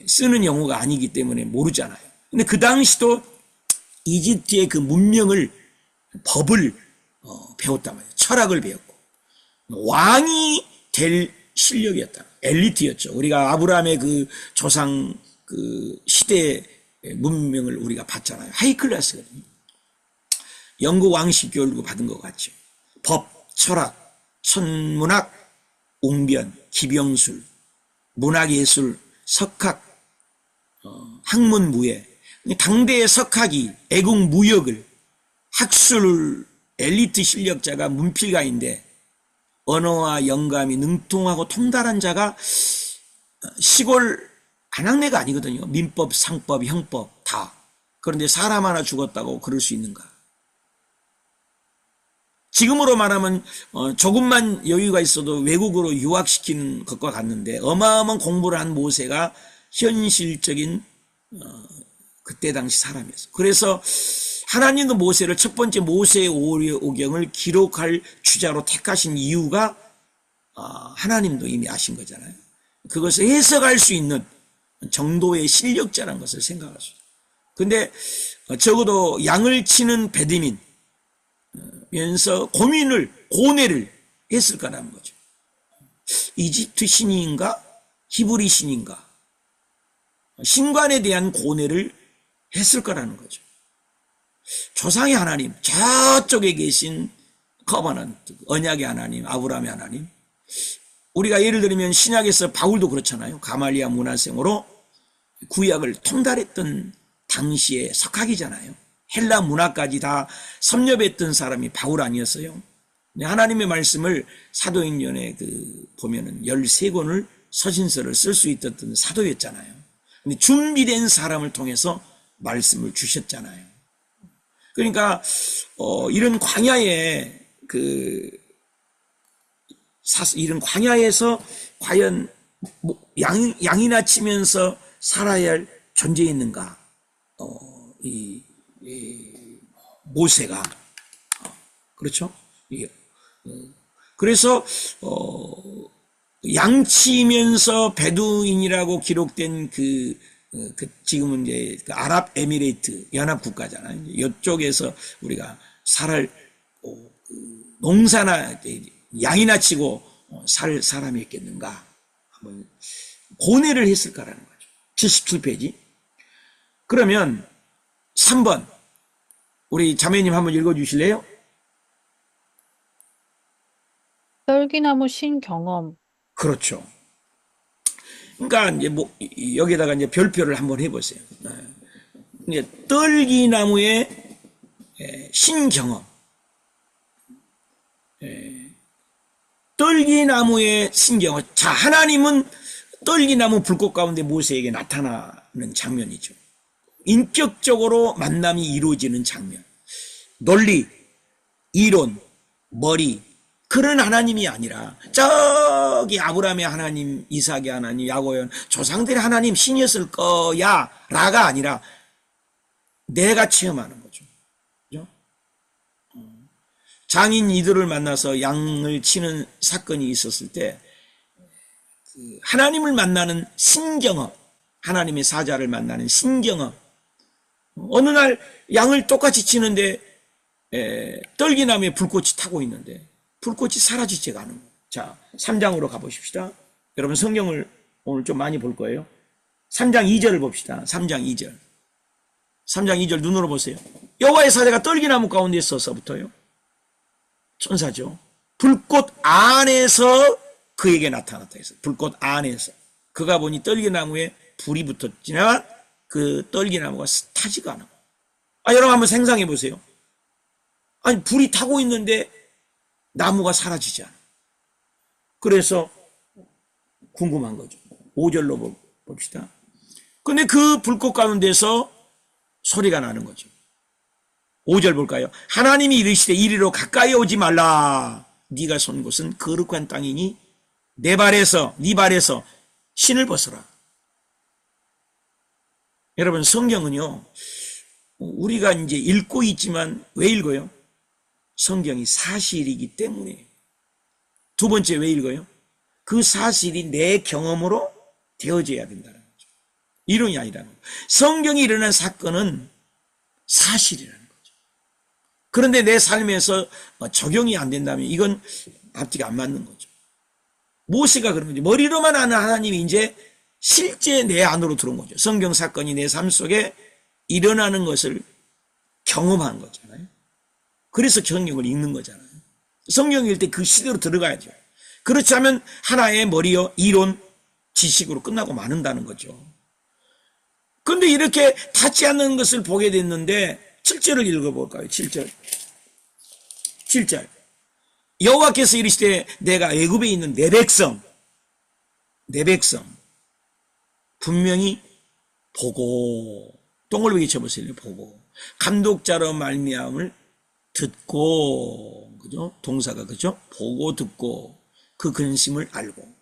쓰는 용어가 아니기 때문에 모르잖아요. 근데 그 당시도 이집트의 그 문명을 법을 배웠단 말이에요. 철학을 배웠고 왕이 될 실력이었다. 엘리트였죠. 우리가 아브라함의 그 조상 그 시대의 문명을 우리가 봤잖아요. 하이클래스거든요. 영국 왕실 교육을 받은 것 같죠. 법, 철학, 천문학, 웅변, 기병술, 문학예술, 석학, 학문무예. 당대의 석학이 애국무역을 학술 엘리트 실력자가 문필가인데 언어와 영감이 능통하고 통달한 자가 시골 안악내가 아니거든요. 민법, 상법, 형법 다. 그런데 사람 하나 죽었다고 그럴 수 있는가? 지금으로 말하면 조금만 여유가 있어도 외국으로 유학시키는 것과 같는데 어마어마한 공부를 한 모세가 현실적인 그때 당시 사람이었어요. 그래서 하나님도 모세를 첫 번째 모세의 오경을 기록할 주자로 택하신 이유가 하나님도 이미 아신 거잖아요. 그것을 해석할 수 있는 정도의 실력자라는 것을 생각하시죠. 근데 적어도 양을 치는 배드민 면서 고뇌를 했을 거라는 거죠. 이집트 신인가 히브리 신인가 신관에 대한 고뇌를 했을 거라는 거죠. 조상의 하나님, 저쪽에 계신 커버넌트, 언약의 하나님, 아브라함의 하나님. 우리가 예를 들면 신약에서 바울도 그렇잖아요. 가말리아 문화생으로 구약을 통달했던 당시의 석학이잖아요. 헬라 문화까지 다 섭렵했던 사람이 바울 아니었어요. 하나님의 말씀을 사도행전에 보면은 13권을 서신서를 쓸 수 있었던 사도였잖아요. 근데 준비된 사람을 통해서 말씀을 주셨잖아요. 그러니까 이런 광야에 이런 광야에서 과연 양이나 치면서 살아야 할 존재였는가? 모세가 그렇죠? 그래서 양치면서 베두인이라고 기록된 지금은 이제 아랍에미레이트 연합국가잖아요. 이쪽에서 우리가 농사나 양이나 치고 살 사람이 있겠는가? 한번 고뇌를 했을까라는 거죠. 77페이지. 그러면 3번 우리 자매님 한번 읽어주실래요? 떨기나무 신경험. 그렇죠. 그러니까 이제 뭐 여기다가 이제 별표를 한번 해보세요. 이제 떨기나무의 신경험, 떨기나무의 신경험. 자, 하나님은 떨기나무 불꽃 가운데 모세에게 나타나는 장면이죠. 인격적으로 만남이 이루어지는 장면. 논리, 이론, 머리, 그런 하나님이 아니라 저기 아브라함의 하나님, 이삭의 하나님, 야곱의 조상들의 하나님 신이었을 거야 라가 아니라 내가 체험하는 거죠. 그죠? 장인 이들을 만나서 양을 치는 사건이 있었을 때 하나님을 만나는 신경험, 하나님의 사자를 만나는 신경험. 어느 날 양을 똑같이 치는데 떨기나무에 불꽃이 타고 있는데 불꽃이 사라지지가 않은 거예요. 자, 3장으로 가보십시다. 여러분 성경을 오늘 좀 많이 볼 거예요. 3장 2절을 봅시다. 3장 2절. 3장 2절 눈으로 보세요. 여호와의 사자가 떨기나무 가운데 서서부터요. 천사죠. 불꽃 안에서 그에게 나타났다 해서 불꽃 안에서. 그가 보니 떨기나무에 불이 붙었지만 그 떨기나무가 타지가 않아. 여러분 한번 생각해 보세요. 아니 불이 타고 있는데 나무가 사라지지 않아. 그래서 궁금한 거죠. 5절로 봅시다. 근데 그 불꽃 가운데서 소리가 나는 거죠. 5절 볼까요? 하나님이 이르시되 이리로 가까이 오지 말라. 네가 선 곳은 거룩한 땅이니 네 발에서 신을 벗어라. 여러분 성경은요, 우리가 이제 읽고 있지만 왜 읽어요? 성경이 사실이기 때문에. 두 번째 왜 읽어요? 그 사실이 내 경험으로 되어져야 된다는 거죠. 이론이 아니라는 거죠. 성경이 일어난 사건은 사실이라는 거죠. 그런데 내 삶에서 적용이 안 된다면 이건 앞뒤가 안 맞는 거죠. 모세가 그런 거죠. 머리로만 아는 하나님이 이제 실제 내 안으로 들어온 거죠. 성경 사건이 내 삶 속에 일어나는 것을 경험한 거잖아요. 그래서 성경을 읽는 거잖아요. 성경 읽을 때 그 시대로 들어가야죠. 그렇지 않으면 하나의 머리요, 이론, 지식으로 끝나고 마는다는 거죠. 그런데 이렇게 닿지 않는 것을 보게 됐는데 7절을 읽어볼까요? 7절. 여호와께서 이르시되 내가 애굽에 있는 내 백성 분명히 보고, 동글베기 쳐보세요. 보고 감독자로 말미암을 듣고, 그죠? 동사가 그죠? 보고 듣고 그 근심을 알고,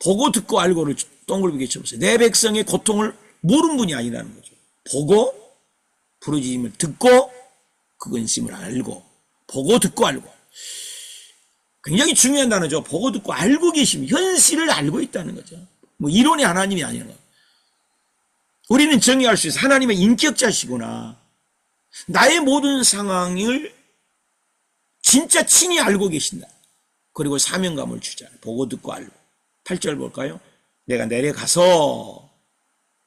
보고 듣고 알고를 동글베기 쳐보세요. 내 백성의 고통을 모르는 분이 아니라는 거죠. 보고 부르짖음을 듣고 그 근심을 알고, 보고 듣고 알고. 굉장히 중요한 단어죠. 보고 듣고 알고 계심, 현실을 알고 있다는 거죠. 뭐 이론의 하나님이 아니라. 우리는 정의할 수 있어요. 하나님의 인격자시구나. 나의 모든 상황을 진짜 친히 알고 계신다. 그리고 사명감을 주잖아요. 보고 듣고 알고. 8절 볼까요? 내가 내려가서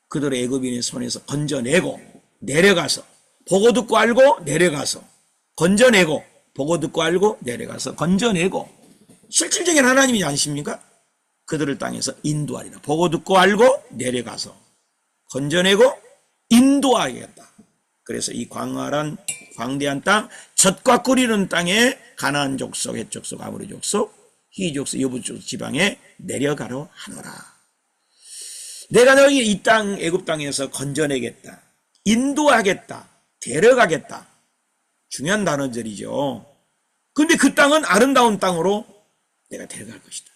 그들의 애굽인의 손에서 건져내고, 내려가서 보고 듣고 알고 내려가서 건져내고, 보고 듣고 알고 내려가서 건져내고. 실질적인 하나님이 아니십니까? 그들을 땅에서 인도하리라. 보고 듣고 알고 내려가서 건져내고 인도하겠다. 그래서 이 광대한 땅, 젖과 꿀이는 땅에 가나안 족속, 헷 족속, 아모리 족속, 히 족속, 여부 족 지방에 내려가려 하노라. 내가 너희 이 땅, 애굽 땅에서 건져내겠다, 인도하겠다, 데려가겠다. 중요한 단어들이죠. 근데 그 땅은 아름다운 땅으로 내가 데려갈 것이다.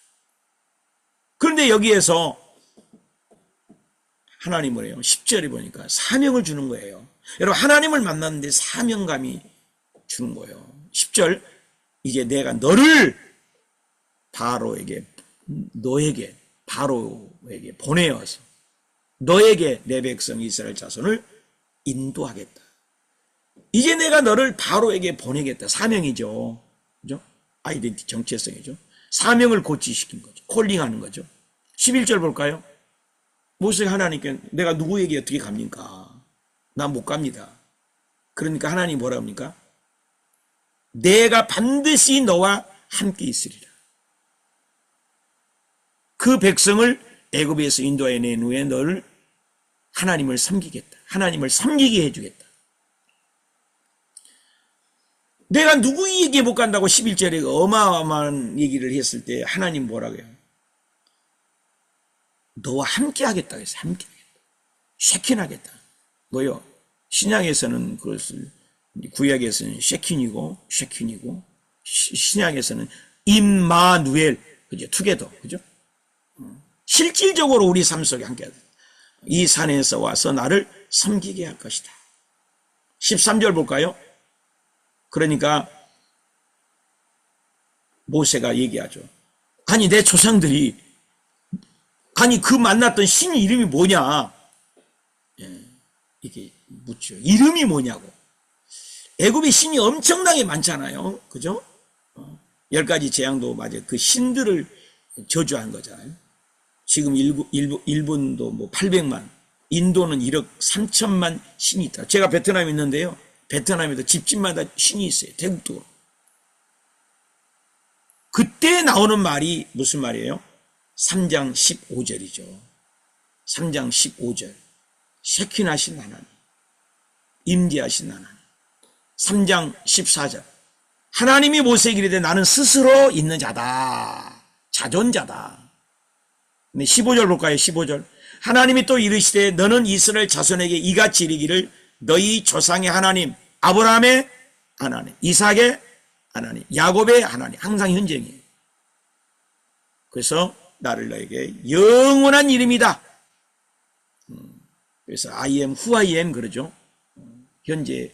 그런데 여기에서 하나님 뭐래요? 10절에 보니까 사명을 주는 거예요. 여러분, 하나님을 만났는데 사명감이 주는 거예요. 10절, 이제 내가 너를 너에게 보내어서 너에게 내 백성 이스라엘 자손을 인도하겠다. 이제 내가 너를 바로에게 보내겠다. 사명이죠. 그죠? 아이덴티, 정체성이죠. 사명을 고치시킨 거죠. 콜링하는 거죠. 11절 볼까요? 모세가 하나님께 내가 누구에게 어떻게 갑니까? 난 못 갑니다. 그러니까 하나님이 뭐라 합니까? 내가 반드시 너와 함께 있으리라. 그 백성을 애굽에서 인도해 낸 후에 너를 하나님을 섬기겠다. 하나님을 섬기게 해주겠다. 내가 누구에게 못 간다고 11절에 어마어마한 얘기를 했을 때 하나님 뭐라고 해요? 너와 함께 하겠다 해서 함께 하겠다. 쉐킨하겠다. 뭐요? 신약에서는 그것을, 구약에서는 쉐킨이고 신약에서는 임마누엘, 그죠? 투게더, 그죠? 실질적으로 우리 삶 속에 함께 하다. 이 산에서 와서 나를 섬기게 할 것이다. 13절 볼까요? 그러니까 모세가 얘기하죠. 아니 내 조상들이 아니 그 만났던 신 이름이 뭐냐? 이게 묻죠. 이름이 뭐냐고. 애굽의 신이 엄청나게 많잖아요. 그죠? 10가지 재앙도 맞아요. 그 신들을 저주한 거잖아요. 지금 일본도 뭐 800만, 인도는 1억 3천만 신이 있다. 제가 베트남에 있는데요. 베트남에도 집집마다 신이 있어요. 대국도. 그때 나오는 말이 무슨 말이에요? 3장 15절이죠. 3장 15절. 쉐킨하신 하나님. 임재하신 하나님. 3장 14절. 하나님이 모세에게 이르되 나는 스스로 있는 자다. 자존자다. 15절 볼까요? 15절. 하나님이 또 이르시되 너는 이스라엘 자손에게 이같이 이르기를 너희 조상의 하나님 아브라함의 하나님 이삭의 하나님 야곱의 하나님 항상 현재이에요. 그래서 나를 너에게 영원한 이름이다. 그래서 I am who I am 그러죠. 현재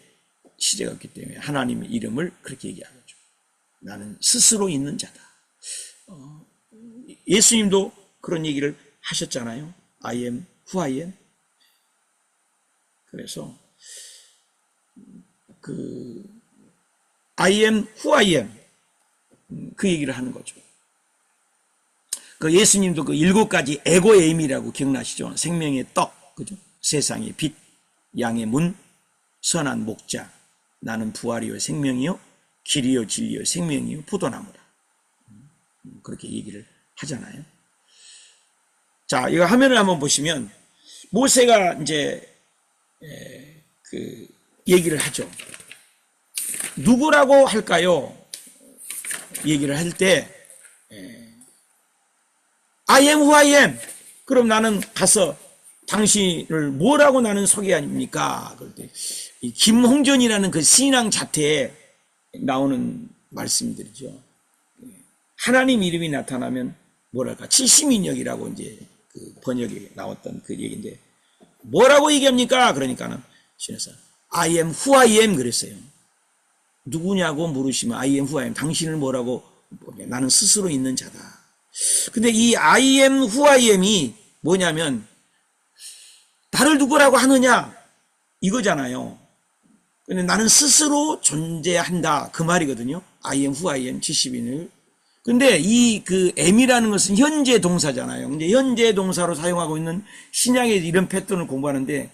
시제가 없기 때문에 하나님의 이름을 그렇게 얘기하죠. 나는 스스로 있는 자다. 예수님도 그런 얘기를 하셨잖아요. I am who I am. 그래서 그 I am who I am 그 얘기를 하는 거죠. 그 예수님도 그 7가지 에고에임이라고 기억나시죠? 생명의 떡, 그죠? 세상의 빛, 양의 문, 선한 목자, 나는 부활이요 생명이요 길이요 진리요 생명이요 포도나무다. 그렇게 얘기를 하잖아요. 자, 이거 화면을 한번 보시면 모세가 이제 그 얘기를 하죠. 누구라고 할까요? 얘기를 할 때 I am who I am. 그럼 나는 가서 당신을 뭐라고 나는 소개합니까? 그럴 때 이 김홍전이라는 그 신앙 자태에 나오는 말씀들이죠. 하나님 이름이 나타나면 뭐랄까 70인역이라고 이제 그 번역에 나왔던 그 얘기인데 뭐라고 얘기합니까? 그러니까는 신에서 I am who I am 그랬어요. 누구냐고 물으시면 I am who I am. 당신을 뭐라고 나는 스스로 있는 자다. 근데 이 I am who I am이 뭐냐면 나를 누구라고 하느냐 이거잖아요. 근데 나는 스스로 존재한다 그 말이거든요. I am who I am 70인을. 근데 이 그 am이라는 것은 현재 동사잖아요. 근데 현재 동사로 사용하고 있는 신약의 이런 패턴을 공부하는데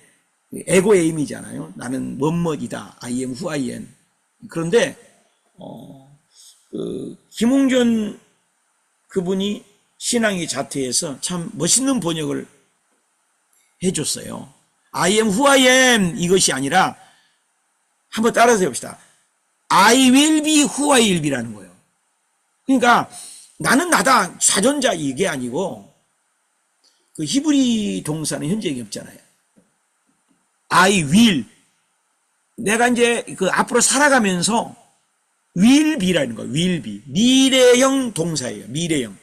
에고 am이잖아요. 나는 뭐뭐이다. I am who I am. 그런데 그 김홍전 그분이 신앙의 자태에서 참 멋있는 번역을 해줬어요. I am who I am 이것이 아니라 한번 따라서 해봅시다. I will be who I will be라는 거예요. 그러니까 나는 나다 자존자 이게 아니고 그 히브리 동사는 현재형이 없잖아요. I will 내가 이제 그 앞으로 살아가면서 will be라는 거예요. will be 미래형 동사예요. 미래형.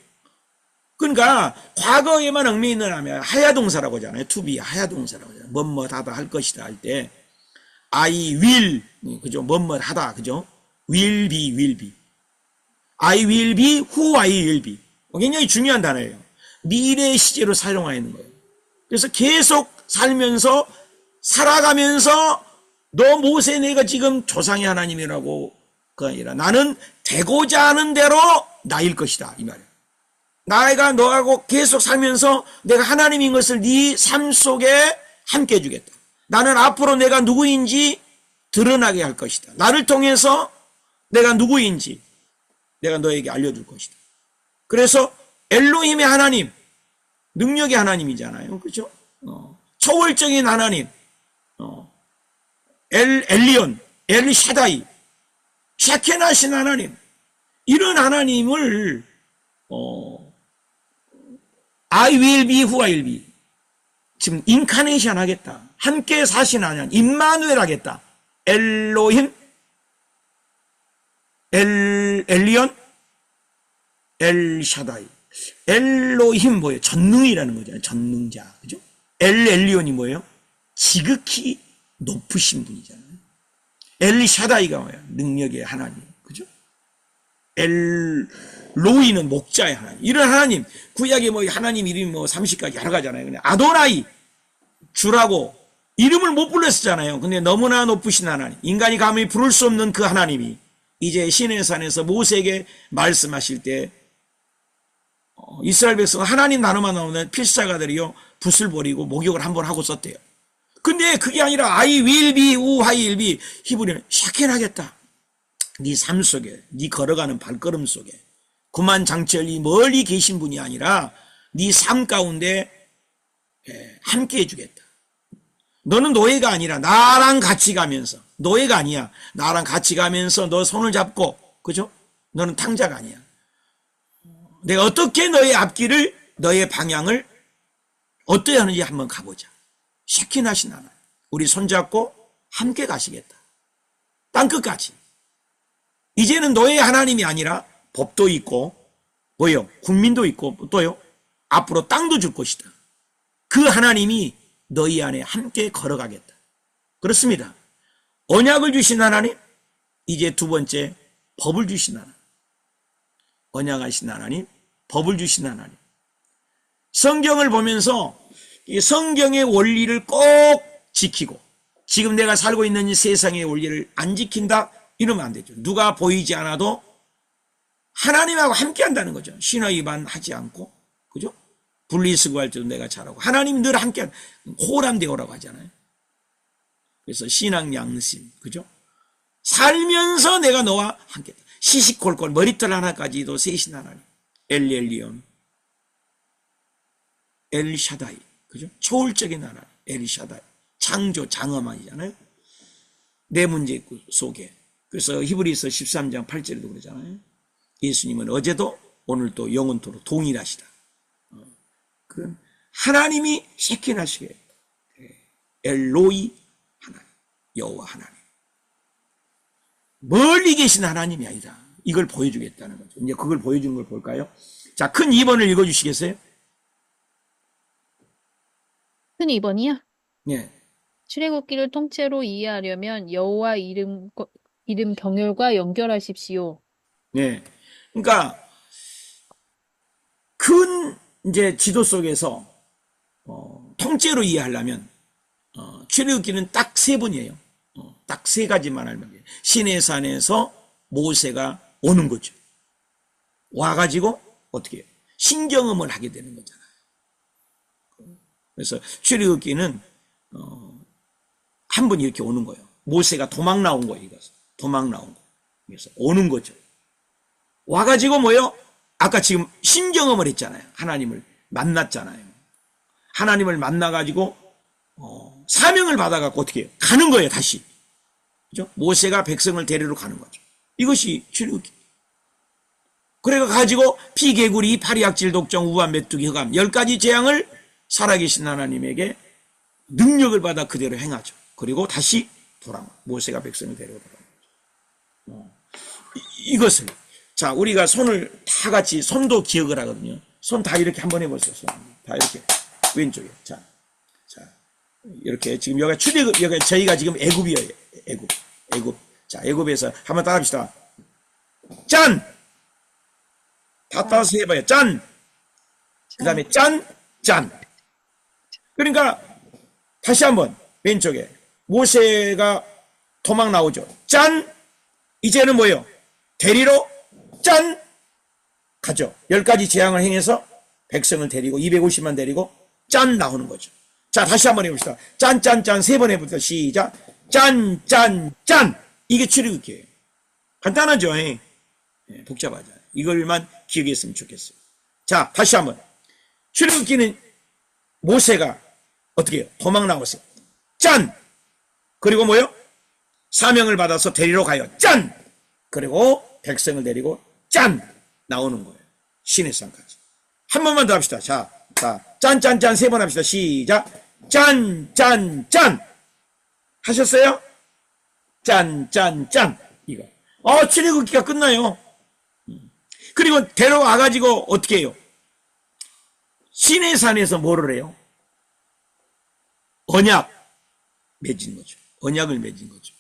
그러니까 과거에만 얽매여 있느냐면 하야동사라고 하잖아요. to be 하야동사라고 하잖아요. 뭐뭐하다 할 것이다 할 때 I will 그죠? 뭐뭐하다 그죠? will be I will be who I will be. 굉장히 중요한 단어예요. 미래 시제로 사용하여 있는 거예요. 그래서 계속 살면서 살아가면서 너 모세 내가 지금 조상의 하나님이라고 그 아니라 나는 되고자 하는 대로 나일 것이다 이 말이에요. 나가 너하고 계속 살면서 내가 하나님인 것을 네 삶 속에 함께 해주겠다. 나는 앞으로 내가 누구인지 드러나게 할 것이다. 나를 통해서 내가 누구인지 내가 너에게 알려줄 것이다. 그래서 엘로힘의 하나님, 능력의 하나님이잖아요. 그죠? 초월적인 하나님, 엘리온, 엘샤다이, 샤케나신 하나님, 이런 하나님을 I will be who I will be, 지금 인카네이션 하겠다, 함께 사신 하나님, 임마누엘 하겠다. 엘로힘, 엘리온, 엘샤다이. 엘로힘 뭐예요? 전능이라는 거잖아요. 전능자. 그죠? 엘리온이 뭐예요? 지극히 높으신 분이잖아요. 엘샤다이가 뭐예요? 능력의 하나님. 그죠? 엘로이는 목자의 하나님. 이런 하나님, 구약에 뭐 하나님 이름이 뭐 30가지 여러 가지잖아요. 근데 아도나이, 주라고 이름을 못 불렀었잖아요. 근데 너무나 높으신 하나님, 인간이 감히 부를 수 없는 그 하나님이 이제 시내산에서 모세에게 말씀하실 때 이스라엘 백성은 하나님 나라만 나오면 필사가들이요 붓을 버리고 목욕을 한번 하고 썼대요. 근데 그게 아니라 I will be who I will be, 히브리는 샤켄하겠다. 네 삶 속에, 네 걸어가는 발걸음 속에 구만 장철이 멀리 계신 분이 아니라 네 삶 가운데 함께 해주겠다. 너는 노예가 아니라 나랑 같이 가면서, 노예가 아니야, 나랑 같이 가면서 너 손을 잡고, 그죠? 너는 탕자가 아니야. 내가 어떻게 너의 앞길을, 너의 방향을 어떻게 하는지 한번 가보자. 샤킨하신 하나님, 우리 손잡고 함께 가시겠다. 땅끝까지. 이제는 너의 하나님이 아니라 법도 있고 뭐요? 국민도 있고 또요? 앞으로 땅도 줄 것이다. 그 하나님이 너희 안에 함께 걸어가겠다. 그렇습니다. 언약을 주신 하나님, 이제 두 번째 법을 주신 하나님. 언약하신 하나님, 법을 주신 하나님. 성경을 보면서 이 성경의 원리를 꼭 지키고, 지금 내가 살고 있는 이 세상의 원리를 안 지킨다? 이러면 안 되죠. 누가 보이지 않아도 하나님하고 함께 한다는 거죠. 신화 위반 하지 않고, 그죠? 분리수거할 때도 내가 잘하고, 하나님이 늘 함께, 호람되오라고 하잖아요. 그래서 신앙 양심, 그죠? 살면서 내가 너와 함께, 시시콜콜 머리털 하나까지도 세신 하나님. 엘리온, 엘샤다이, 그죠? 초월적인 하나님, 엘샤다이. 창조, 장엄한이잖아요. 내 문제 속에. 그래서 히브리서 13장 8절에도 그러잖아요. 예수님은 어제도 오늘도 영원토록 동일하시다. 그 하나님이 쉐킨하시게, 엘로이 하나님, 여호와 하나님. 멀리 계신 하나님이 아니다. 이걸 보여주겠다는 거죠. 이제 그걸 보여주는 걸 볼까요? 자, 큰 2번을 읽어주시겠어요? 큰 2번이요? 네. 출애굽기를 통째로 이해하려면 여호와 이름 경열과 연결하십시오. 네. 그러니까 큰 이제 지도 속에서 통째로 이해하려면 출애굽기는 딱 3번이에요. 딱 3가지만 알면 돼요. 시내산에서 모세가 오는 거죠. 와가지고 어떻게 해요? 신경음을 하게 되는 거잖아요. 그래서 출애굽기는 한 번 이렇게 오는 거예요. 모세가 도망 나온 거예요. 이것은 도망 나온 거. 그래서 오는 거죠. 와가지고 뭐요? 아까 지금 신경음을 했잖아요. 하나님을 만났잖아요. 하나님을 만나가지고 사명을 받아갖고 어떻게 해요? 가는 거예요. 다시. 그죠? 모세가 백성을 데리러 가는 거죠. 이것이 출애굽기. 그래가지고 피개구리, 파리악질, 독종, 우한, 메뚜기, 흑암 10가지 재앙을 살아계신 하나님에게 능력을 받아 그대로 행하죠. 그리고 다시 돌아와. 모세가 백성을 데리고 돌아온 거죠. 이것을, 자, 우리가 손을 다 같이, 손도 기억을 하거든요. 손 다 이렇게 한번 해보세요. 손. 다 이렇게. 왼쪽에. 자, 이렇게. 지금 여기가 출애굽, 여기가 저희가 지금 애굽이에요. 애굽. 자, 애굽에서 한번 따라 합시다. 짠! 다 따라서 해봐요. 짠! 그 다음에 짠! 그러니까, 다시 한번, 왼쪽에. 모세가 도망 나오죠. 짠! 이제는 뭐예요? 데리러, 짠! 가죠. 10가지 재앙을 행해서 백성을 데리고, 250만 데리고, 짠! 나오는 거죠. 자, 다시 한번 해봅시다. 짠! 3번 해봅시다. 시작. 짠! 이게 출애굽기예요. 간단하죠? 복잡하잖아요. 이걸만 기억했으면 좋겠어요. 자, 다시 한번. 출애굽기는 모세가 어떻게 해요? 도망 나왔어요. 짠! 그리고 뭐요? 사명을 받아서 데리러 가요. 짠! 그리고 백성을 데리고 짠! 나오는 거예요. 시내산까지. 한 번만 더 합시다. 자, 짠 세 번 합시다. 시작. 짠! 하셨어요? 짠! 이거. 출애굽기가 끝나요. 그리고 데려와가지고 어떻게 해요? 시내산에서 뭐를 해요? 언약 맺은 거죠. 언약을 맺은 거죠.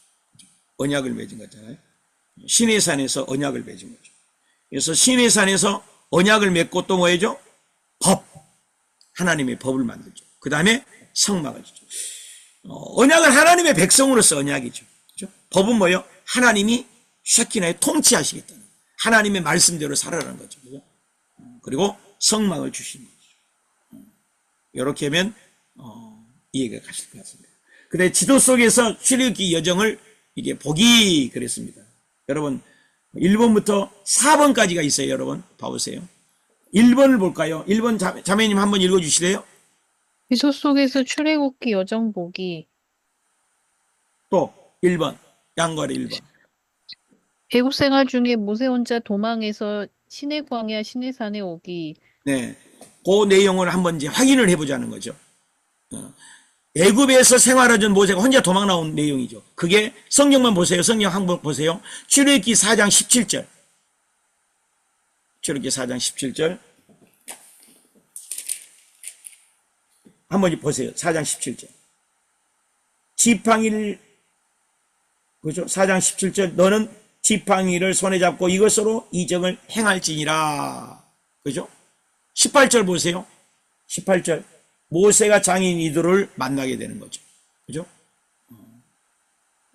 언약을 맺은 거잖아요. 시내산에서 언약을 맺은 거죠. 그래서 시내산에서 언약을 맺고 또 뭐해죠? 법. 하나님의 법을 만들죠. 그 다음에 성막을 주죠. 언약은 하나님의 백성으로서 언약이죠. 그렇죠? 법은 뭐예요? 하나님이 샤키나에 통치하시겠다는 거예요. 하나님의 말씀대로 살아라는 거죠. 그렇죠? 그리고 성막을 주시는 거죠. 이렇게 하면 이해가 가실 것 같습니다. 근데 지도 속에서 출애굽기 여정을 이게 보기 그랬습니다. 여러분 1번부터 4번까지가 있어요. 여러분 봐보세요. 1번을 볼까요? 1번 자매님 한번 읽어주실래요? 지도 속에서 출애굽기 여정 보기. 또 1번 양갈의 1번. 애국 생활 중에 모세 혼자 도망해서 시내 광야 시내산에 오기. 네, 그 내용을 한번 이제 확인을 해보자는 거죠. 애굽에서 생활하던 모세가 혼자 도망 나온 내용이죠. 그게 성경만 보세요. 성경 한번 보세요. 출애굽기 4장 17절. 출애굽기 4장 17절. 한번 보세요. 4장 17절. 지팡이를, 그죠? 4장 17절. 너는 지팡이를 손에 잡고 이것으로 이적을 행할지니라. 그죠? 18절 보세요. 18절. 모세가 장인 이들을 만나게 되는 거죠. 그죠?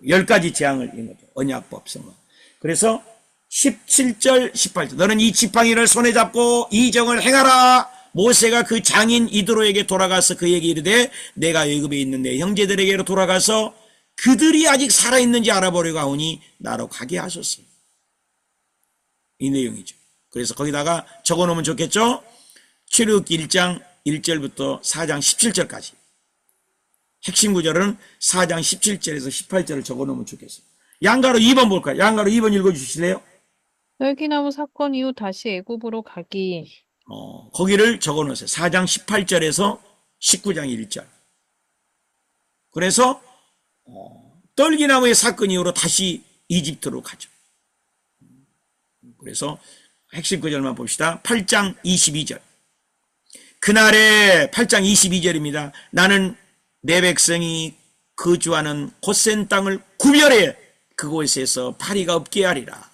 10가지 재앙을 인 거죠. 언약법 성막. 그래서 17절, 18절. 너는 이 지팡이를 손에 잡고 이적을 행하라. 모세가 그 장인 이드로에게 돌아가서 그에게 이르되 내가 애굽에 있는 내 형제들에게로 돌아가서 그들이 아직 살아있는지 알아보려고 하오니 나로 가게 하소서. 이 내용이죠. 그래서 거기다가 적어놓으면 좋겠죠. 출애굽기 1장 1절부터 4장 17절까지. 핵심 구절은 4장 17절에서 18절을 적어놓으면 좋겠어요. 양가로 2번 볼까요? 양가로 2번 읽어주실래요? 열기나무 사건 이후 다시 애굽으로 가기. 거기를 적어놓으세요. 4장 18절에서 19장 1절. 그래서 떨기나무의 사건 이후로 다시 이집트로 가죠. 그래서 핵심 구절만 봅시다. 8장 22절. 그날에 8장 22절입니다. 나는 내 백성이 거주하는 고센 땅을 구별해 그곳에서 파리가 없게 하리라.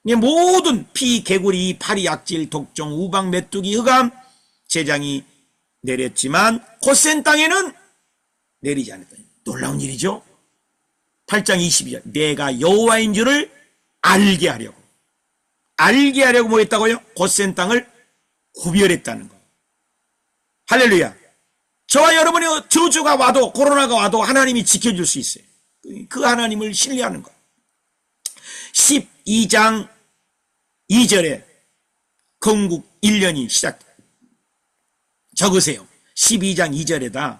모든 피, 개구리, 파리, 약질, 독종, 우박, 메뚜기, 흑암, 재장이 내렸지만 고센 땅에는 내리지 않았다. 놀라운 일이죠. 8장 22절. 내가 여호와인 줄을 알게 하려고 뭐 했다고요? 고센 땅을 구별했다는 거. 할렐루야. 저와 여러분의 저주가 와도 코로나가 와도 하나님이 지켜줄 수 있어요. 그 하나님을 신뢰하는 거. 12장 2절에 건국 1년이 시작. 적으세요. 12장 2절에다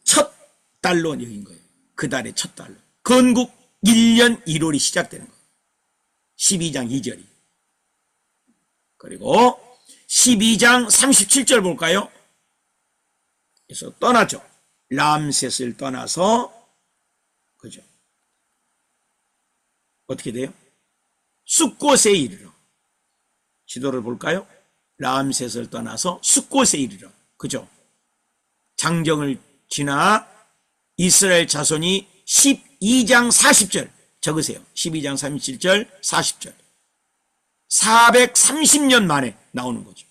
첫 달로 여긴 거예요. 그 달의 첫 달로. 건국 1년 1월이 시작되는 거예요. 12장 2절이. 그리고 12장 37절 볼까요? 그래서 떠나죠. 람셋을 떠나서, 그죠? 어떻게 돼요? 숫곳에 이르러. 지도를 볼까요? 람셋을 떠나서 숫곳에 이르러. 그죠? 장정을 지나 이스라엘 자손이 12장 40절 적으세요. 12장 37절 40절 430년 만에 나오는 거죠.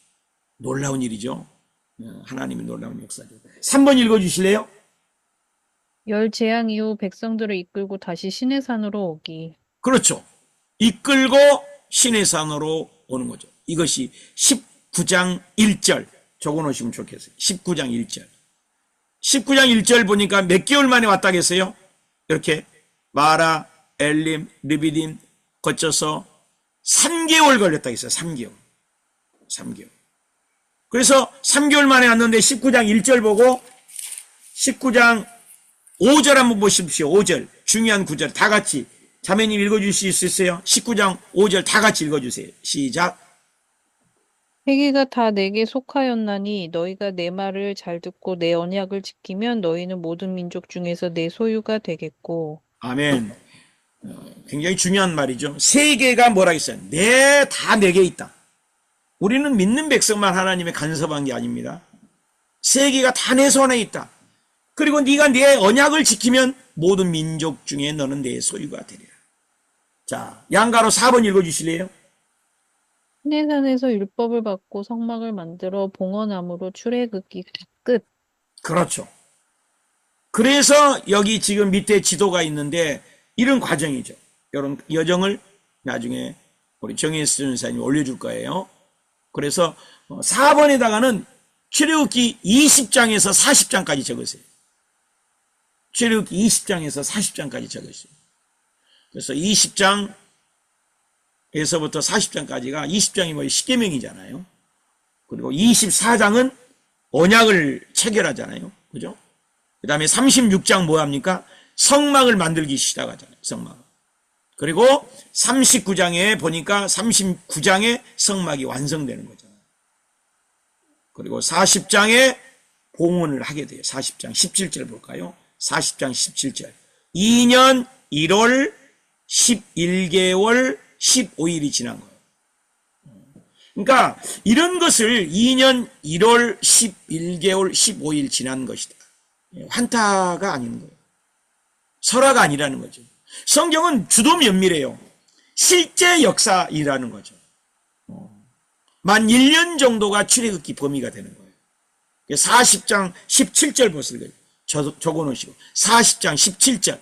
놀라운 일이죠. 하나님의 놀라운 역사죠. 3번 읽어주실래요? 열 재앙 이후 백성들을 이끌고 다시 시내산으로 오기. 그렇죠. 이끌고 시내산으로 오는 거죠. 이것이 19장 1절 적어놓으시면 좋겠어요. 19장 1절 19장 1절 보니까 몇 개월 만에 왔다겠어요? 이렇게 마라, 엘림, 르비딤 거쳐서 3개월 걸렸다 했어요. 3개월. 3개월. 그래서 3개월 만에 왔는데 19장 1절 보고 19장 5절 한번 보십시오. 5절. 중요한 구절 다 같이. 자매님 읽어주실 수 있어요? 19장 5절 다 같이 읽어주세요. 시작. 세계가 다 내게 속하였나니 너희가 내 말을 잘 듣고 내 언약을 지키면 너희는 모든 민족 중에서 내 소유가 되겠고. 아멘. 굉장히 중요한 말이죠. 세계가 뭐라 했어요? 다 내게 있다. 우리는 믿는 백성만 하나님의 간섭한 게 아닙니다. 세계가 다 내 손에 있다. 그리고 네가 내 언약을 지키면 모든 민족 중에 너는 내 소유가 되리라. 자, 양가로 4번 읽어주실래요? 시내산에서 율법을 받고 성막을 만들어 봉헌함으로 출애굽기 끝. 그렇죠. 그래서 여기 지금 밑에 지도가 있는데 이런 과정이죠. 이런 여정을 나중에 우리 정혜수 전사님이 올려줄 거예요. 그래서 4번에다가는 출애굽기 20장에서 40장까지 적으세요. 출애굽기 20장에서 40장까지 적으세요. 그래서 20장에서부터 40장까지가 20장이 뭐 10계명이잖아요. 그리고 24장은 언약을 체결하잖아요. 그죠? 그 다음에 36장 뭐 합니까? 성막을 만들기 시작하잖아요. 성막. 그리고 39장에 보니까 39장에 성막이 완성되는 거잖아요. 그리고 40장에 봉헌을 하게 돼요. 40장 17절 볼까요? 40장 17절. 2년 1월 11개월 15일이 지난 거예요. 그러니까 이런 것을 2년 1월 11개월 15일 지난 것이다. 환타가 아닌 거예요. 설화가 아니라는 거죠. 성경은 주도 면밀해요. 실제 역사이라는 거죠. 만 1년 정도가 출애굽기 범위가 되는 거예요. 40장 17절 보세요. 적어놓으시고 40장 17절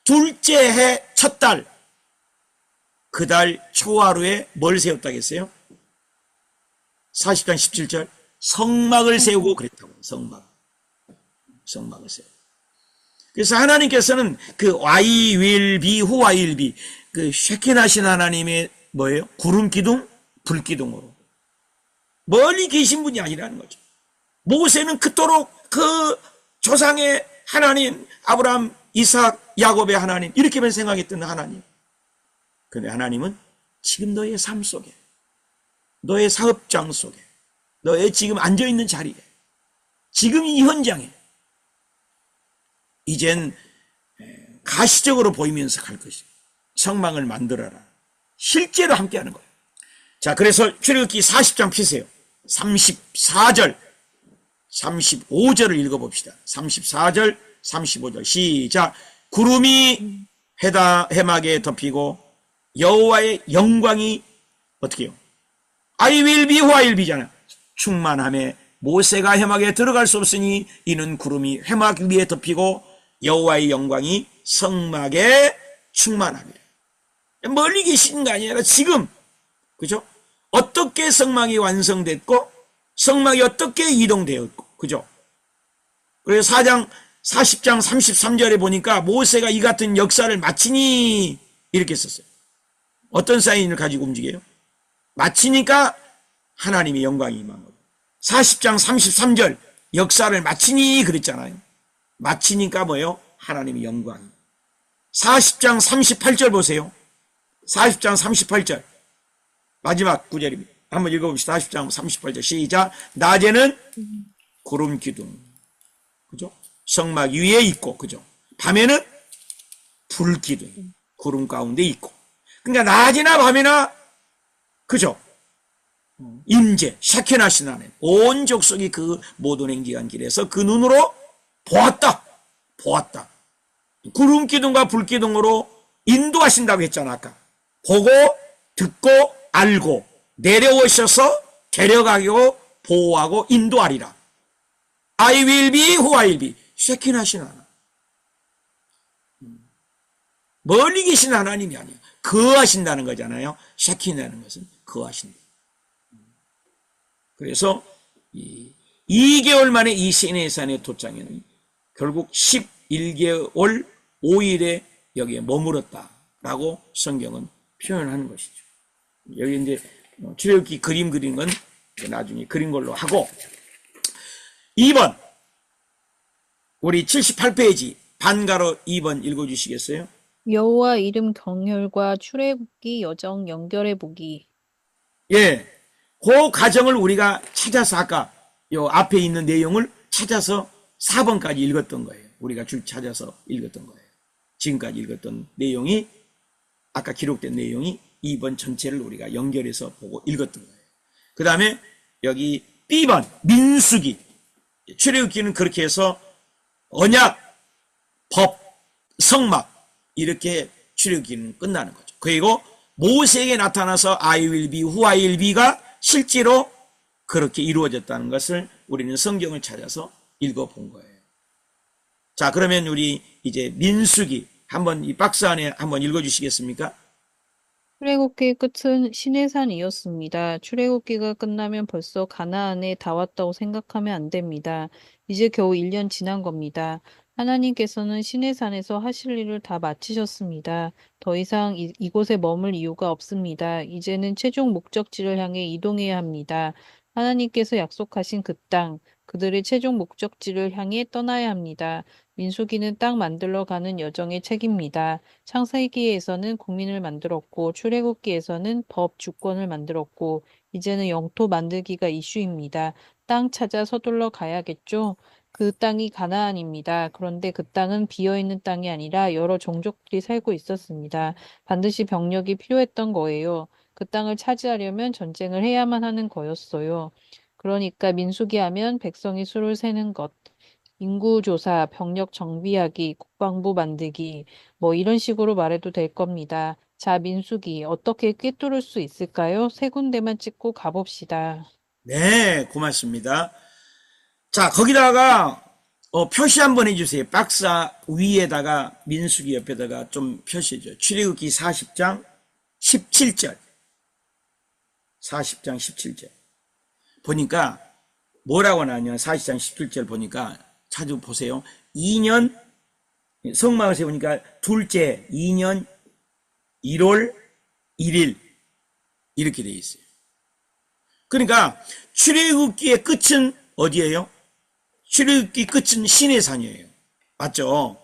둘째 해 첫 달 그 달 초하루에 뭘 세웠다겠어요? 40장 17절 성막을 세우고 그랬다고. 성막을 세우고. 그래서 하나님께서는 그 I will be who I will be 그 쉐킨하신 하나님의 뭐예요? 구름 기둥, 불 기둥으로 멀리 계신 분이 아니라는 거죠. 모세는 그토록 그 조상의 하나님 아브라함, 이삭, 야곱의 하나님 이렇게만 생각했던 하나님. 그런데 하나님은 지금 너의 삶 속에 너의 사업장 속에 너의 지금 앉아있는 자리에 지금 이 현장에 이젠 가시적으로 보이면서 갈 것이다. 성막을 만들어라. 실제로 함께하는 거예요. 자, 그래서 출애굽기 40장 피세요. 34절 35절을 읽어봅시다. 34절 35절 시작. 구름이 해막에 덮이고 여호와의 영광이 어떻게 해요? I will be who I will be잖아요. 충만함에 모세가 해막에 들어갈 수 없으니 이는 구름이 해막 위에 덮이고 여호와의 영광이 성막에 충만함이라. 멀리 계신 거 아니라 지금 그죠? 어떻게 성막이 완성됐고 성막이 어떻게 이동되었고 그죠? 그래서 40장 33절에 보니까 모세가 이 같은 역사를 마치니 이렇게 썼어요. 어떤 사인을 가지고 움직여요? 마치니까 하나님의 영광이 임한 거예요. 40장 33절 역사를 마치니 그랬잖아요. 마치니까 뭐예요? 하나님의 영광이. 40장 38절 보세요. 40장 38절 마지막 구절입니다. 한번 읽어봅시다. 40장 38절 시작. 낮에는 구름 기둥 그죠? 성막 위에 있고 그죠? 밤에는 불 기둥 구름 가운데 있고. 그러니까 낮이나 밤이나 그죠? 임재 샤케나신 하나님 온 족속이 그 모든 행기한 길에서 그 눈으로 보았다. 구름 기둥과 불 기둥으로 인도하신다고 했잖아. 아까 보고 듣고 알고 내려오셔서 데려가고 보호하고 인도하리라. I will be who I will be. 쉐킨하신 하나님. 멀리 계신 하나님이 아니에요. 거하신다는 거잖아요. 쉐킨이라는 것은 거하신다. 그래서 2개월 만에 이 시내산에 도착에는 결국 11개월 5일에 여기에 머물렀다라고 성경은 표현하는 것이죠. 여기 이제 출애굽기 그림 그린 건 나중에 그린 걸로 하고 2번 우리 78페이지 반가로 2번 읽어주시겠어요? 여호와 이름 경혈과 출애굽기 여정 연결해 보기. 예, 그 과정을 우리가 찾아서 아까 요 앞에 있는 내용을 찾아서 4번까지 읽었던 거예요. 우리가 줄 찾아서 읽었던 거예요. 지금까지 읽었던 내용이 아까 기록된 내용이 2번 전체를 우리가 연결해서 보고 읽었던 거예요. 그 다음에 여기 B번 민수기 출애굽기는 그렇게 해서 언약, 법, 성막 이렇게 출애굽기는 끝나는 거죠. 그리고 모세에게 나타나서 I will be who I will be가 실제로 그렇게 이루어졌다는 것을 우리는 성경을 찾아서 읽어본 거예요. 자, 그러면 우리 이제 민수기 한번 이 박스 안에 한번 읽어주시겠습니까? 출애굽기의 끝은 시내산이었습니다. 출애굽기가 끝나면 벌써 가나안에 다 왔다고 생각하면 안 됩니다. 이제 겨우 1년 지난 겁니다. 하나님께서는 시내산에서 하실 일을 다 마치셨습니다. 더 이상 이곳에 머물 이유가 없습니다. 이제는 최종 목적지를 향해 이동해야 합니다. 하나님께서 약속하신 그 땅, 그들의 최종 목적지를 향해 떠나야 합니다. 민수기는 땅 만들러 가는 여정의 책입니다. 창세기에서는 국민을 만들었고 출애굽기에서는 법 주권을 만들었고 이제는 영토 만들기가 이슈입니다. 땅 찾아 서둘러 가야겠죠? 그 땅이 가나안입니다. 그런데 그 땅은 비어있는 땅이 아니라 여러 종족들이 살고 있었습니다. 반드시 병력이 필요했던 거예요. 그 땅을 차지하려면 전쟁을 해야만 하는 거였어요. 그러니까 민수기 하면 백성이 수를 세는 것, 인구조사, 병력 정비하기, 국방부 만들기, 뭐 이런 식으로 말해도 될 겁니다. 자, 민수기, 어떻게 꿰뚫을 수 있을까요? 세 군데만 찍고 가봅시다. 네, 고맙습니다. 자, 거기다가 표시 한번 해주세요. 박스 위에다가 민수기 옆에다가 좀 표시해줘요. 출애굽기 40장 17절 40장 17절 보니까 뭐라고 나냐 40장 17절 보니까 찾아보세요. 2년 성막을 세우니까 둘째 2년 1월 1일 이렇게 되어 있어요. 그러니까 출애굽기의 끝은 어디예요? 출애굽기 끝은 시내산이에요. 맞죠?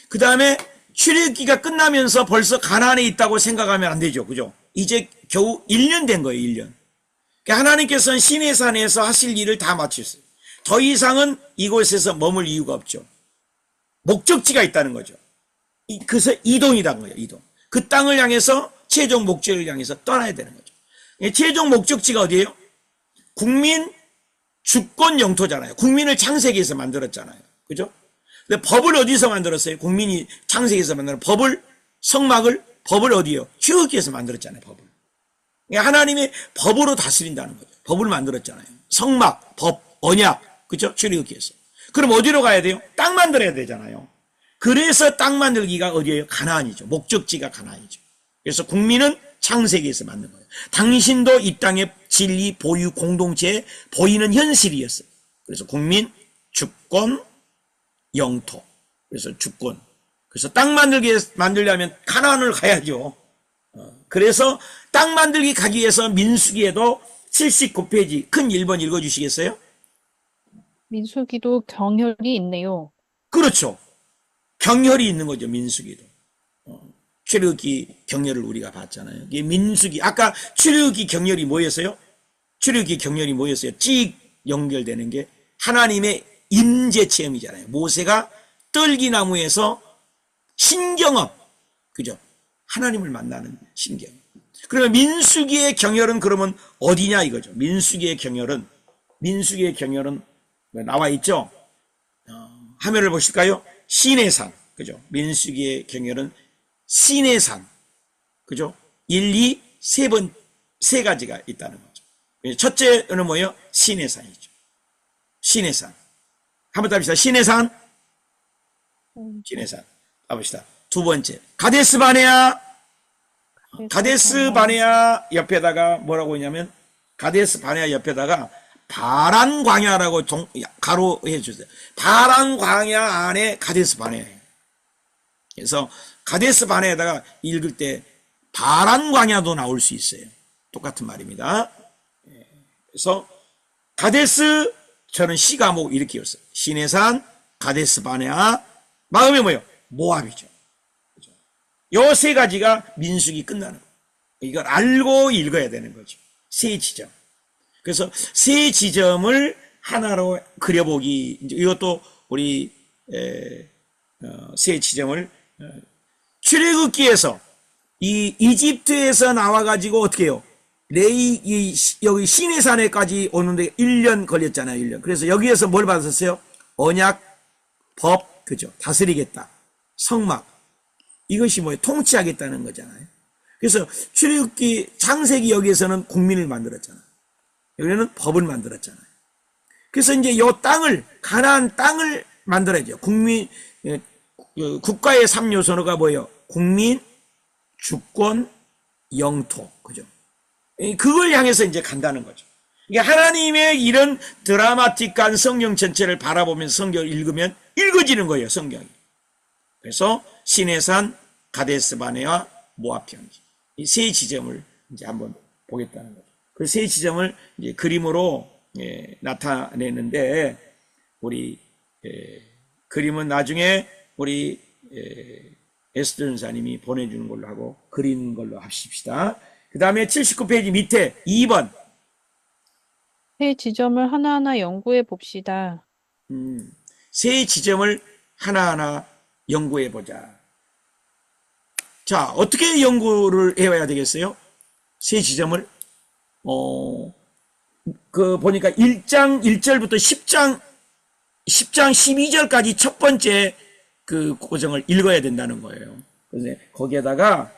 그 다음에 출애굽기가 끝나면서 벌써 가나안에 있다고 생각하면 안 되죠. 그죠? 이제 겨우 1년 된 거예요. 1년. 그러니까 하나님께서는 시내산에서 하실 일을 다 마치셨어요. 더 이상은 이곳에서 머물 이유가 없죠. 목적지가 있다는 거죠. 그래서 이동이란 거예요. 이동. 그 땅을 향해서 최종 목적을 향해서 떠나야 되는 거죠. 최종 목적지가 어디예요? 국민 주권 영토잖아요. 국민을 창세기에서 만들었잖아요. 그죠? 근데 법을 어디서 만들었어요? 국민이 창세기에서 만드는 법을, 성막을, 법을 어디요? 출애굽기에서 만들었잖아요. 법을. 하나님의 법으로 다스린다는 거죠. 법을 만들었잖아요. 성막, 법, 언약, 그죠? 출애굽기에서. 그럼 어디로 가야 돼요? 땅 만들어야 되잖아요. 그래서 땅 만들기가 어디예요? 가나안이죠. 목적지가 가나안이죠. 그래서 국민은 창세기에서 만든 거예요. 당신도 이 땅의 진리, 보유, 공동체에 보이는 현실이었어요. 그래서 국민, 주권, 영토. 그래서 주권. 그래서 땅 만들려면 가나안을 가야죠. 그래서 땅 만들기 가기 위해서 민수기에도 79페이지 큰 1번 읽어주시겠어요? 민수기도 경혈이 있네요. 그렇죠. 경혈이 있는 거죠. 민수기도. 출애굽기 경혈을 우리가 봤잖아요. 이게 민수기 아까 출애굽기 경혈이 뭐였어요? 출애굽기 경혈이 뭐였어요? 찍 연결되는 게 하나님의 임재 체험이잖아요. 모세가 떨기나무에서 신경험, 그죠? 하나님을 만나는 신경. 그러면 민수기의 경혈은 그러면 어디냐 이거죠. 민수기의 경혈은 나와 있죠. 화면을 보실까요? 시내산, 그죠? 민수기의 경혈은 시내산, 그죠? 1, 2, 세 가지가 있다는 거죠. 첫째는 뭐예요? 시내산이죠. 시내산. 한번 답시다. 시내산. 가봅시다. 두 번째. 가데스 바네아. 가데스 바네아 옆에다가 뭐라고 했냐면, 가데스 바네아 옆에다가 바란 광야라고 가로해 주세요. 바란 광야 안에 가데스 바네아예요. 그래서 가데스 바네아에다가 읽을 때 바란 광야도 나올 수 있어요. 똑같은 말입니다. 그래서 가데스, 저는 시가목 이렇게 였어요. 시내산, 가데스 바네아, 마음이 뭐예요? 모압이죠. 요 세 가지가 민수기 끝나는 거예요. 이걸 알고 읽어야 되는 거죠. 세 지점. 그래서 세 지점을 하나로 그려보기, 이것도 우리 세 지점을 출애굽기에서 이 이집트에서 나와가지고 어떻게 해요? 여기 시내산에까지 오는데 1년 걸렸잖아요. 1년. 그래서 여기에서 뭘 받았어요? 언약, 법, 그죠? 다스리겠다. 성막. 이것이 뭐예요? 통치하겠다는 거잖아요. 그래서 출애굽기 창세기 여기에서는 국민을 만들었잖아요. 여기는 법을 만들었잖아요. 그래서 이제 요 땅을, 가나안 땅을 만들어야죠. 국가의 3요소가 뭐예요? 국민, 주권, 영토. 그죠? 그걸 향해서 이제 간다는 거죠. 그러니까 하나님의 이런 드라마틱한 성경 전체를 바라보면서 성경을 읽으면 읽어지는 거예요, 성경이. 그래서 시내산, 가데스 바네아, 모압 평지. 이 세 지점을 이제 한번 보겠다는 거죠. 그 세 지점을 이제 그림으로 나타내는데, 우리 그림은 나중에 우리 에스더 전사님이 보내주는 걸로 하고 그리는 걸로 합시다. 그 다음에 79페이지 밑에 2번. 세 지점을 하나하나 연구해 봅시다. 세 지점을 하나하나 연구해 보자. 자, 어떻게 연구를 해야 되겠어요? 세 지점을 보니까 1장 1절부터 10장 12절까지 첫 번째 그 고정을 읽어야 된다는 거예요. 그래서 거기에다가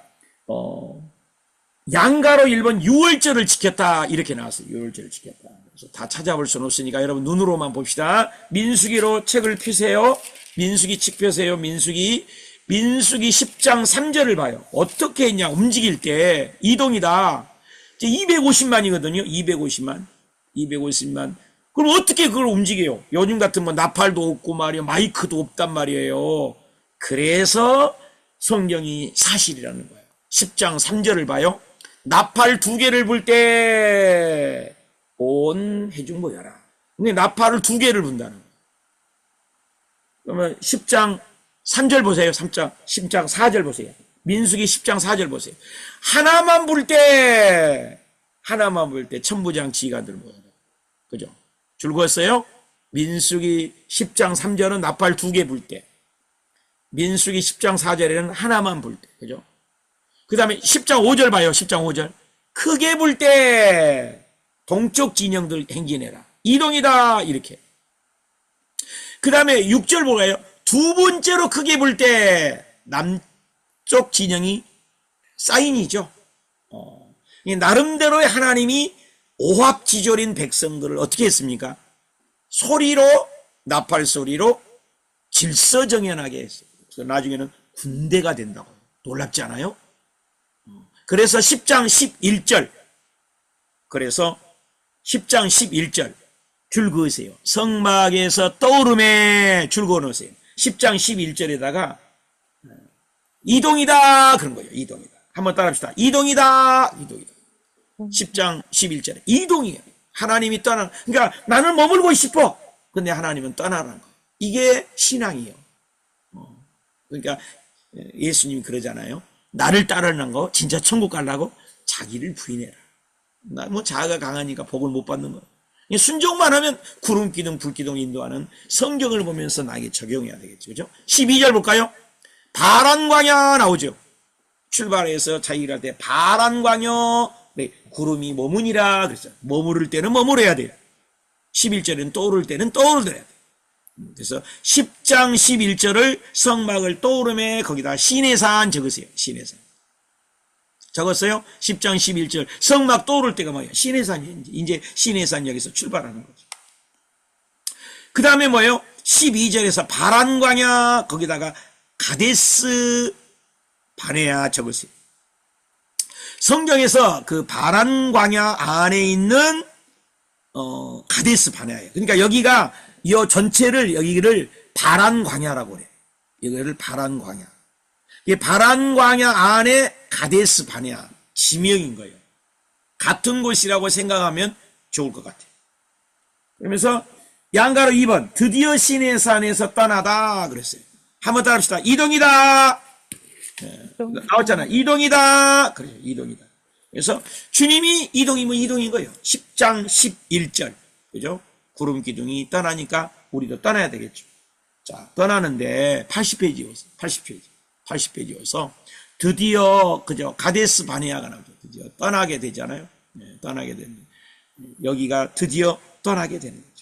양가로 1번 6월절을 지켰다 이렇게 나왔어요. 6월절을 지켰다. 그래서 다 찾아볼 수는 없으니까 여러분 눈으로만 봅시다. 민수기로 책을 펴세요. 민수기 책 펴세요. 민수기 10장 3절을 봐요. 어떻게 했냐? 움직일 때 이동이다. 이제 250만이거든요. 250만. 그럼 어떻게 그걸 움직여요? 요즘 같은 뭐 나팔도 없고 말이에요. 마이크도 없단 말이에요. 그래서 성경이 사실이라는 거예요. 10장 3절을 봐요. 나팔 2개를 불 때 온 회중 모여라. 근데 나팔을 2개를 분다는 거예요. 그러면 10장 3절 보세요. 10장 4절 보세요. 민수기 10장 4절 보세요. 하나만 불 때 천부장 지휘관들 모여라. 그죠? 줄거었어요? 민수기 10장 3절은 나팔 2개 불 때, 민수기 10장 4절에는 하나만 불 때. 그죠? 그 다음에 10장 5절 봐요. 10장 5절. 크게 불 때 동쪽 진영들 행진해라. 이동이다. 이렇게. 그 다음에 6절 보가요. 두 번째로 크게 불 때 남쪽 진영이 사인이죠. 나름대로의 하나님이 오합지졸인 백성들을 어떻게 했습니까? 소리로, 나팔 소리로 질서정연하게 했어요. 그래서 나중에는 군대가 된다고. 놀랍지 않아요? 그래서 10장 11절. 그래서 10장 11절. 줄 그으세요. 성막에서 떠오름에 줄 그어 놓으세요. 10장 11절에다가 이동이다. 그런 거예요. 이동이다. 한번 따라 합시다. 이동이다. 10장 11절에 이동이에요. 하나님이 떠나는, 그러니까 나는 머물고 싶어. 근데 하나님은 떠나라는 거예요. 이게 신앙이에요. 그러니까 예수님이 그러잖아요. 나를 따르는 거 진짜 천국 가려고 자기를 부인해라. 나 뭐 자아가 강하니까 복을 못 받는 거예요. 순종만 하면 구름기둥 불기둥 인도하는 성경을 보면서 나에게 적용해야 되겠죠. 그죠? 12절 볼까요? 바란광야 나오죠. 출발해서 자기가 할 때 바란광야, 네, 구름이 머무니라 그랬어요. 머무를 때는 머무러야 돼요. 11절은 떠오를 때는 떠오르야 돼요. 그래서 10장 11절을 성막을 떠오름에 거기다 시내산 적으세요. 시내산. 적었어요? 10장 11절. 성막 떠오를 때가 뭐예요? 시내산이 이제 시내산 여기서 출발하는 거죠. 그 다음에 뭐예요? 12절에서 바란광야 거기다가 가데스 바네아 적으세요. 성경에서 그 바란광야 안에 있는 가데스 바네아예요. 그러니까 여기가 이 전체를 여기를 바란광야라고 그래요. 이거를 바란광야. 이 바란광야 안에 가데스 바네아 지명인 거예요. 같은 곳이라고 생각하면 좋을 것 같아요. 그러면서 양가로 2번 드디어 시내산에서 떠나다 그랬어요. 한번 따라합시다. 이동이다. 나왔잖아. 이동이다. 그래요. 이동이다. 그래서 주님이 이동이면 이동인 거예요. 10장 11절. 그죠? 구름 기둥이 떠나니까 우리도 떠나야 되겠죠. 자, 떠나는데 80페이지 오세요. 80페이지 오서 드디어 그죠? 가데스 바네아가 나오죠. 드디어 떠나게 되잖아요. 네, 떠나게 되는 여기가 드디어 떠나게 되는 거죠.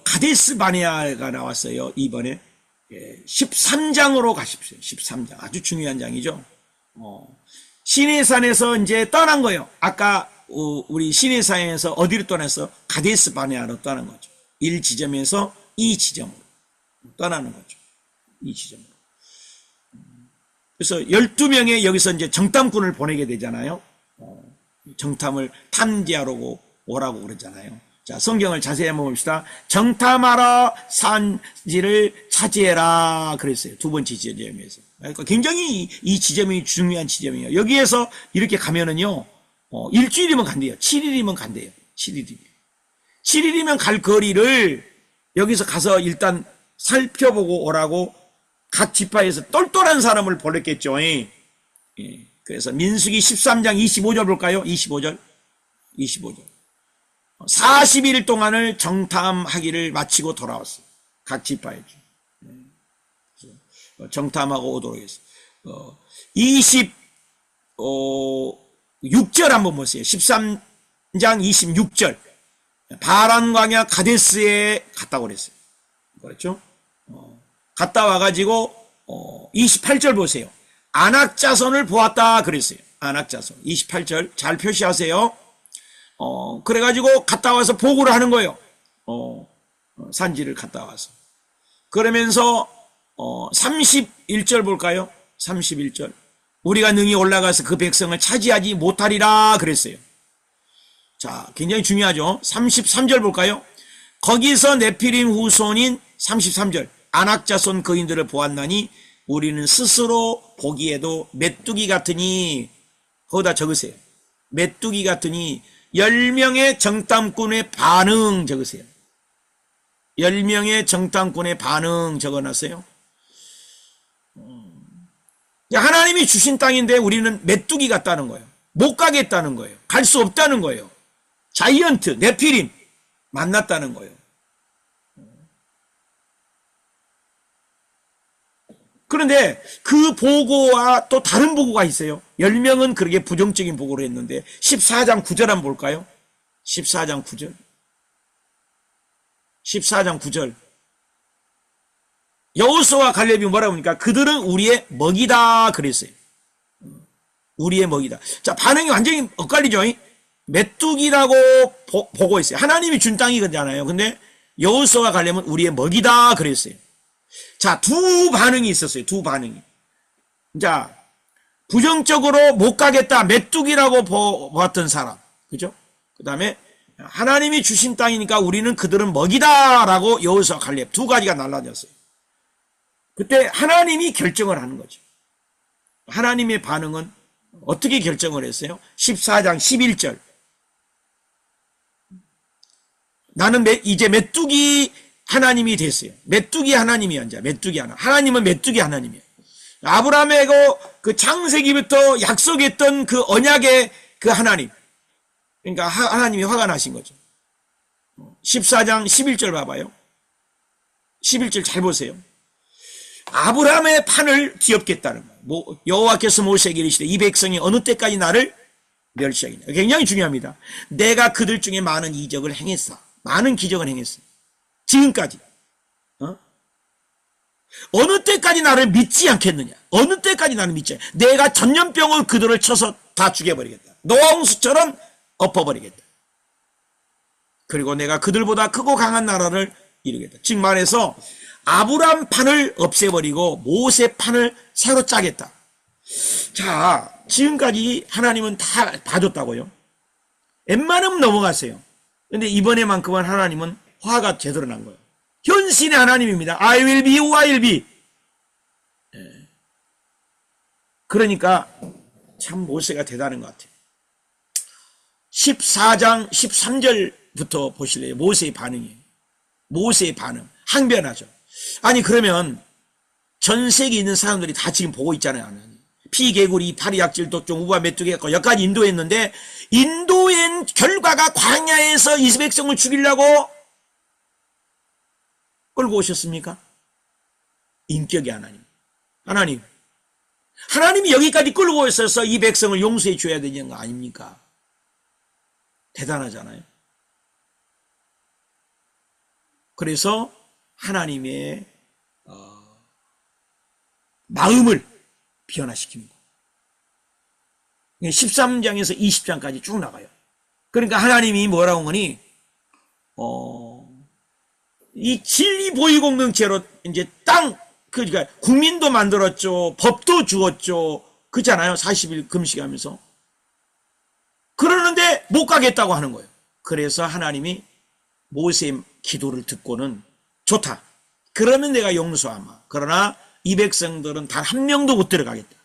가데스 바네아가 나왔어요. 이번에 13장으로 가십시오. 13장 아주 중요한 장이죠. 시내산에서 이제 떠난 거예요. 아까 우리 시내산에서 어디로 떠났어? 가데스 바네아로 떠난 거죠. 1지점에서 2지점으로 떠나는 거죠. 2지점으로. 그래서 12명의 여기서 이제 정탐꾼을 보내게 되잖아요. 정탐을 탐지하러 오라고 그러잖아요. 자, 성경을 자세히 한번 봅시다. 정탐하러 산지를 차지해라 그랬어요. 두 번째 지점에서. 그러니까 굉장히 이 지점이 중요한 지점이에요. 여기에서 이렇게 가면은요, 일주일이면 간대요. 7일이면 간대요. 7일이면 갈 거리를 여기서 가서 일단 살펴보고 오라고 각 지파에서 똘똘한 사람을 보냈겠죠. 예. 그래서 민수기 13장 25절 볼까요? 25절. 40일 동안을 정탐하기를 마치고 돌아왔어요. 각 지파에. 정탐하고 오도록 했어요. 26절 한번 보세요. 13장 26절. 바란 광야 가데스에 갔다고 그랬어요. 그렇죠? 갔다 와가지고 28절 보세요. 안악자손을 보았다 그랬어요. 안악자손 28절 잘 표시하세요. 그래가지고 갔다 와서 보고를 하는 거예요. 산지를 갔다 와서. 그러면서 31절 볼까요? 31절. 우리가 능히 올라가서 그 백성을 차지하지 못하리라 그랬어요. 자, 굉장히 중요하죠. 33절 볼까요? 거기서 네피림 후손인 33절. 안악자손 거인들을 보았나니 우리는 스스로 보기에도 메뚜기 같으니, 거기다 적으세요. 메뚜기 같으니 10명의 정탐꾼의 반응 적으세요. 10명의 정탐꾼의 반응 적어놨어요. 하나님이 주신 땅인데 우리는 메뚜기 같다는 거예요. 못 가겠다는 거예요. 갈 수 없다는 거예요. 자이언트, 네피림 만났다는 거예요. 그런데 그 보고와 또 다른 보고가 있어요. 10명은 그렇게 부정적인 보고를 했는데 14장 9절 한번 볼까요? 14장 9절. 14장 9절. 여호수아와 갈렙이 뭐라고 합니까? 그들은 우리의 먹이다 그랬어요. 우리의 먹이다. 자, 반응이 완전히 엇갈리죠. 메뚜기라고 보고 있어요. 하나님이 준 땅이잖아요. 근데 여호수아와 갈렙은 우리의 먹이다 그랬어요. 자, 두 반응이 있었어요. 두 반응이. 자, 부정적으로 못 가겠다. 메뚜기라고 보았던 사람. 그죠? 그 다음에 하나님이 주신 땅이니까 우리는 그들은 먹이다라고 여호수아 갈렙 두 가지가 날라졌어요. 그때 하나님이 결정을 하는 거죠. 하나님의 반응은 어떻게 결정을 했어요? 14장 11절. 나는 이제 메뚜기 하나님이 됐어요. 메뚜기 하나님이야, 이제. 메뚜기 하나. 하나님은 메뚜기 하나님이에요. 아브라함의 그 창세기부터 약속했던 그 언약의 그 하나님. 그러니까 하나님이 화가 나신 거죠. 14장 11절 봐봐요. 11절 잘 보세요. 아브라함의 판을 뒤엎겠다는 거예요. 여호와께서 모세에게 이르시되 이 백성이 어느 때까지 나를 멸시하겠냐. 굉장히 중요합니다. 내가 그들 중에 많은 이적을 행했어. 많은 기적을 행했어. 지금까지. 어느 때까지 나를 믿지 않겠느냐. 어느 때까지 나를 믿지 않겠느냐. 내가 전염병을 그들을 쳐서 다 죽여버리겠다. 노아홍수처럼 엎어버리겠다. 그리고 내가 그들보다 크고 강한 나라를 이루겠다. 즉 말해서 아브람 판을 없애버리고 모세 판을 새로 짜겠다. 자, 지금까지 하나님은 다 봐줬다고요. 웬만하면 넘어갔어요. 근데 이번에만큼은 하나님은 화가 제대로 난 거예요. 현신의 하나님입니다. I will be who I will be. 그러니까 참 모세가 대단한 것 같아요. 14장 13절부터 보실래요? 모세의 반응이에요. 모세의 반응. 항변하죠. 아니 그러면 전 세계에 있는 사람들이 다 지금 보고 있잖아요. 피개구리, 파리약질, 독종, 우바, 메뚜기 여기까지 인도했는데 인도의 결과가 광야에서 이스라엘 백성을 죽이려고 끌고 오셨습니까? 인격의 하나님. 하나님이 여기까지 끌고 오셔서 이 백성을 용서해 줘야 되는 거 아닙니까? 대단하잖아요. 그래서 하나님의 마음을 변화시키는 거. 13장에서 20장까지 쭉 나가요. 그러니까 하나님이 뭐라고 하니 이 진리 보유 공동체로 이제 그러니까 국민도 만들었죠. 법도 주었죠. 그렇잖아요. 40일 금식하면서. 그러는데 못 가겠다고 하는 거예요. 그래서 하나님이 모세의 기도를 듣고는 좋다. 그러면 내가 용서하마. 그러나 이 백성들은 단 한 명도 못 들어가겠다.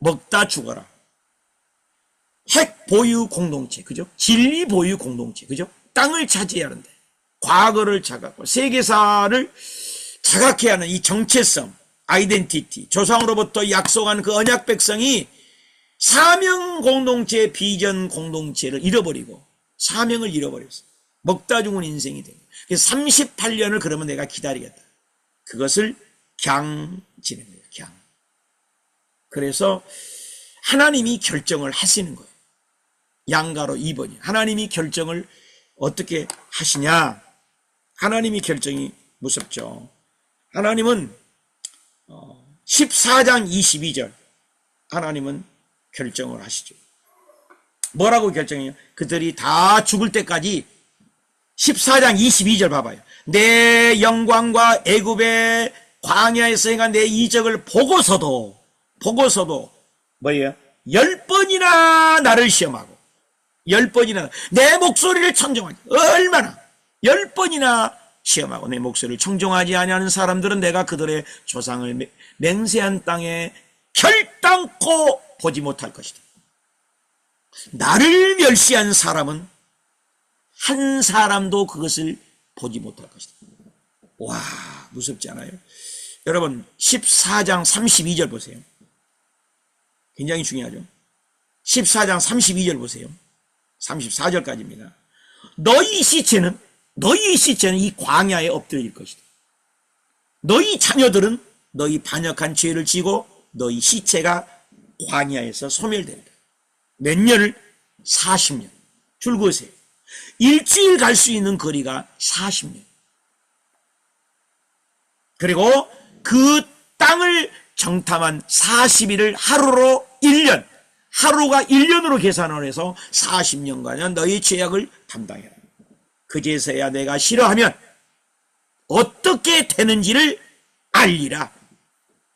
먹다 죽어라. 핵 보유 공동체, 그죠? 진리 보유 공동체, 그죠? 땅을 차지해야 하는데 과거를 자각하고 세계사를 자각해야 하는 이 정체성, 아이덴티티, 조상으로부터 약속한 그 언약 백성이 사명 공동체, 비전 공동체를 잃어버리고 사명을 잃어버렸어. 먹다 죽은 인생이 되고. 그래서 38년을 그러면 내가 기다리겠다. 그것을 지는 거예요. 그래서 하나님이 결정을 하시는 거예요. 양가로 2번이. 하나님이 결정을 어떻게 하시냐? 하나님이 결정이 무섭죠. 하나님은 14장 22절 하나님은 결정을 하시죠. 뭐라고 결정해요? 그들이 다 죽을 때까지 14장 22절 봐봐요. 내 영광과 애굽의 광야에서 행한 내 이적을 보고서도 뭐예요? 10번이나 나를 시험하고 10번이나 내 목소리를 청정하지. 얼마나 10번이나 시험하고 내 목소리를 청정하지 아니하는 사람들은 내가 그들의 조상을 맹세한 땅에 결단코 보지 못할 것이다. 나를 멸시한 사람은 한 사람도 그것을 보지 못할 것이다. 와, 무섭지 않아요? 여러분 14장 32절 보세요. 굉장히 중요하죠. 14장 32절 보세요. 34절까지입니다. 너희 시체는 이 광야에 엎드릴 것이다. 너희 자녀들은 너희 반역한 죄를 지고 너희 시체가 광야에서 소멸된다. 몇 년을? 40년. 줄 그으세요. 일주일 갈 수 있는 거리가 40년. 그리고 그 땅을 정탐한 40일을 하루로 1년, 하루가 1년으로 계산을 해서 40년간 너희 죄악을 담당해라. 그제서야 내가 싫어하면 어떻게 되는지를 알리라.